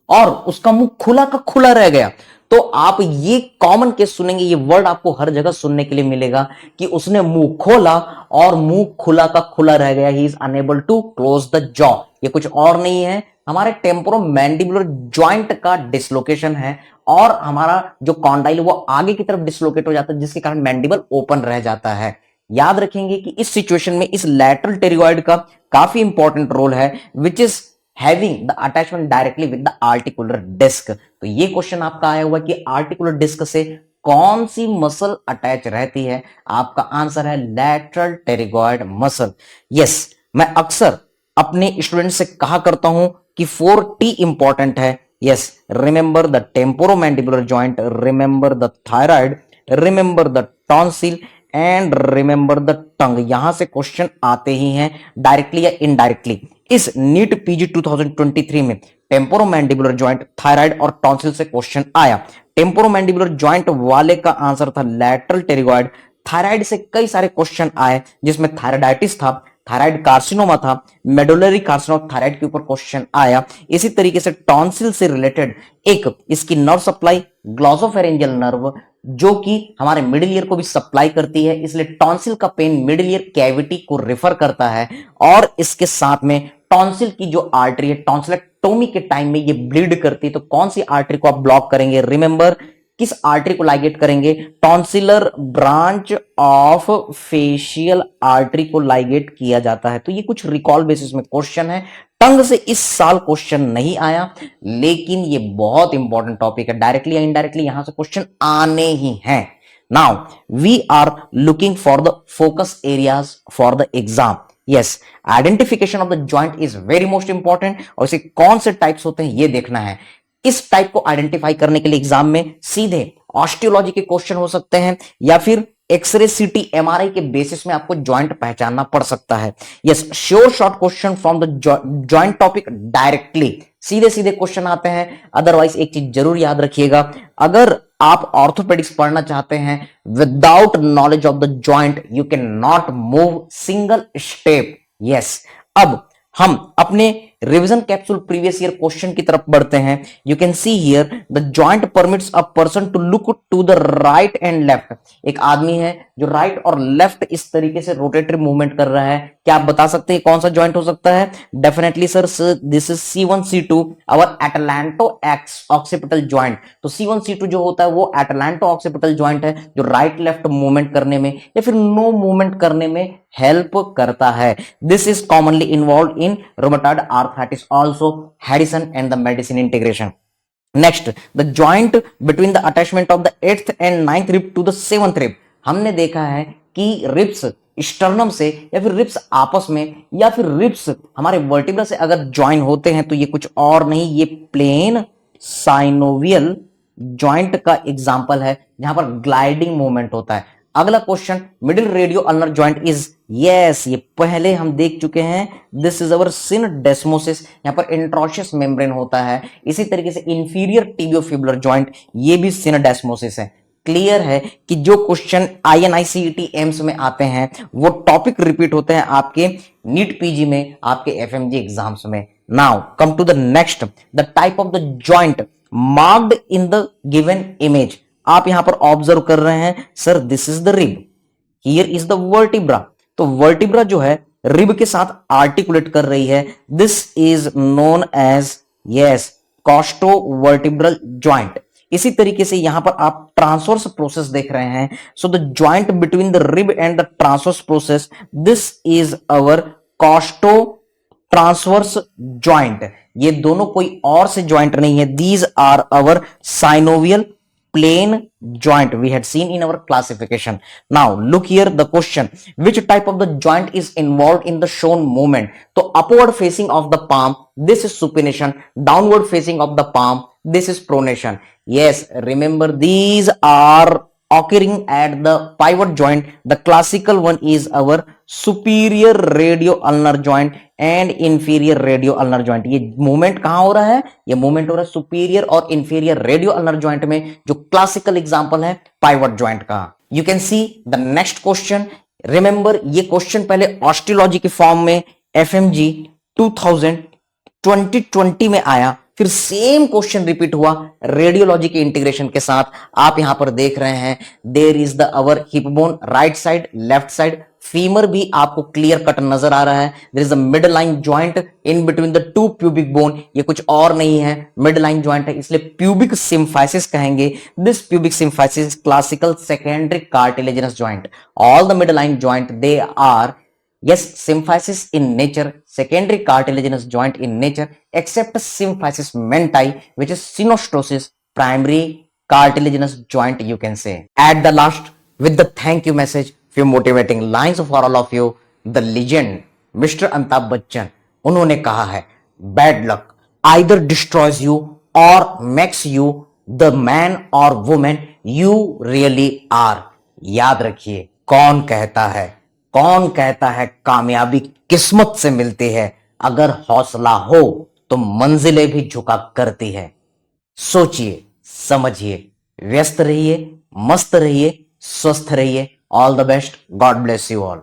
[SPEAKER 1] और उसका मुंह खुला का खुला रह गया। तो आप ये कॉमन केस सुनेंगे, ये वर्ड आपको हर जगह सुनने के लिए मिलेगा कि उसने मुंह खोला और मुंह खुला का खुला रह गया, he is unable to close the jaw. ये कुछ और नहीं है, हमारे टेम्पोरोमैंडिबुलर जॉइंट का डिसलोकेशन है, और हमारा जो कॉन्डाइल वो आगे की तरफ डिसलोकेट हो जाता है, जिसके कारण मैंडिबल ओपन रह जाता है। याद रखेंगे कि इस सिचुएशन में इस लैटरल टेरिगॉइड का काफी इंपॉर्टेंट रोल है, which is having the attachment directly with the articular disc. तो ये क्वेश्चन आपका आया हुआ कि आर्टिकुलर डिस्क से कौन सी मसल अटैच रहती है, आपका आंसर है लैटरल टेरिगॉइड मसल। यस, मैं अक्सर अपने स्टूडेंट से कहा करता हूं कि 4T इंपॉर्टेंट है। Yes, remember the temporomandibular joint, remember the thyroid, remember the tonsil and remember the tongue. यहां से क्वेश्चन आते ही हैं डायरेक्टली या इनडायरेक्टली। इस नीट PG 2023 में टेम्पोरोमैंडिबुलर जॉइंट, थायराइड और टॉन्सिल से क्वेश्चन आया। टेम्पोरोमैंडिबुलर जॉइंट वाले का आंसर था लैटरल टेरिगॉइड। थायराइड से कई सारे क्वेश्चन आए, जिसमें थायराइडाइटिस था, थायराइड कार्सिनोमा था, मेडुलरी कार्सिनोमा थायराइड के ऊपर क्वेश्चन आया। इसी तरीके से टॉन्सिल से रिलेटेड एक इसकी नर्व सप्लाई ग्लॉसोफेरेंजियल नर्व, जो कि हमारे मिडिल ईयर को भी सप्लाई करती है, इसलिए टॉन्सिल का पेन मिडिल ईयर कैविटी को रेफर करता है। और इसके साथ में टॉन्सिल की जो आर्टरी है, टॉन्सिलेक्टोमी के टाइम में ये ब्लीड करती है, तो कौन सी आर्टरी को आप ब्लॉक करेंगे? रिमेंबर, किस आर्टरी को लाइगेट करेंगे? Tonsillar branch of facial artery को लाइगेट किया जाता है। तो ये कुछ रिकॉल बेसिस में क्वेश्चन है। टंग से इस साल क्वेश्चन नहीं आया, लेकिन ये बहुत इंपॉर्टेंट टॉपिक है, डायरेक्टली या इनडायरेक्टली यहां से क्वेश्चन आने ही हैं। Now we are looking for the focus areas for the exam. Yes, identification of the joint is very most important, और इसे कौन से टाइप्स होते हैं ये देखना है। इस टाइप को आइडेंटिफाई करने के लिए एग्जाम में सीधे ऑस्टियोलॉजी के क्वेश्चन हो सकते हैं, या फिर एक्सरे, CT, MRI के बेसिस में आपको जॉइंट पहचानना पड़ सकता है। Yes, sure short question from the joint topic directly, सीधे सीधे क्वेश्चन आते हैं। अदरवाइज एक चीज जरूर याद रखिएगा, अगर आप ऑर्थोपेडिक्स पढ़ना चाहते हैं, without knowledge of the joint you can not move single step. Yes, अब हम अपने revision capsule previous year question की तरफ बढ़ते हैं। You can see here the joint permits a person to look to the right and left. एक आदमी है जो राइट और लेफ्ट इस तरीके से रोटेटरी मूवमेंट कर रहा है। क्या आप बता सकते हैं कौन सा जॉइंट हो सकता है? Definitely sir, this is C1 C2 our atlanto occipital joint. तो C1 C2 जो होता है वो एटलांटो ऑक्सीपिटल जॉइंट है जो राइट लेफ्ट मूवमेंट करने में या फिर नो मूवमेंट करने में हेल्प करता है। This is commonly involve in rheumatoid arthritis also, हेडिसन and the medicine integration. Next, the joint between the attachment of the 8th and 9th rib to the 7th rib. हमने देखा है कि रिब्स स्टर्नम से या फिर रिब्स आपस में या फिर रिब्स हमारे वर्टिब्रा से अगर ज्वाइन होते हैं तो ये कुछ और नहीं, ये प्लेन साइनोवियल जॉइंट का एग्जांपल है जहां पर ग्लाइडिंग मूवमेंट होता है। अगला question, middle radio ulnar joint is, yes ये पहले हम देख चुके हैं, दिस इज अवर सिनडेस्मोसिस। यहां पर इंट्रोशियस मेम्ब्रेन होता है। इसी तरीके से इंफीरियर टिबियोफिबुलर जॉइंट, ये भी सिनडेस्मोसिस है। क्लियर है कि जो क्वेश्चन INICET एम्स में आते हैं वो टॉपिक रिपीट होते हैं आपके नीट पीजी में, आपके FMG एग्जाम्स में। Now come to the next, the type of the joint marked in the given image. आप यहां पर ऑब्जर्व कर रहे हैं, sir this is the rib, here is the vertebra. तो वर्टिब्रा जो है रिब के साथ आर्टिकुलेट कर रही है। This is known as, yes, costovertebral joint. इसी तरीके से यहां पर आप ट्रांसवर्स प्रोसेस देख रहे हैं। So the joint between the rib and the transverse process, this is our costo transverse joint. ये दोनों कोई और से जॉइंट नहीं है, these are our synovial plane joint we had seen in our classification. Now look here the question, which type of the joint is involved in the shown movement? तो upward facing of the palm, this is supination. Downward facing of the palm, this is pronation. Yes, remember these are occurring at the pivot joint. The classical one is our superior radio ulnar joint and inferior radio ulnar joint. ये मूवमेंट कहां हो रहा है? ये मूवमेंट हो रहा है सुपीरियर और इंफीरियर रेडियो अल्नर जॉइंट में, जो क्लासिकल एग्जांपल है पाइवट जॉइंट का। You can see the next question. Remember ये क्वेश्चन पहले ऑस्टियोलॉजी के फॉर्म में FMG 2020 में आया, फिर सेम क्वेश्चन रिपीट हुआ रेडियोलॉजी के इंटीग्रेशन के साथ। आप यहां पर देख रहे हैं there is the our hip bone, right side left side, femur भी आपको क्लियर कट नजर आ रहा है। There is a midline joint in between the to pubic bone, ये कुछ और नहीं है, मिड लाइन जॉइंट है, इसलिए प्यूबिक सिम्फाइसिस कहेंगे। This pubic symphysis classical secondary cartilaginous joint. All the midline joint they are, yes, symphysis in nature, secondary cartilaginous joint in nature, except symphysis menti, which is synostosis, primary cartilaginous joint, you can say. At the last, with the thank you message, few motivating lines for all of you, the legend Mr. Amitabh Bachchan, उन्होंने कहा है, bad luck either destroys you or makes you the man or woman you really are. याद रखिए, कौन कहता है कामयाबी किस्मत से मिलती है, अगर हौसला हो तो मंजिलें भी झुका करती है। सोचिए, समझिए, व्यस्त रहिए, मस्त रहिए, स्वस्थ रहिए। All the best, God bless you all.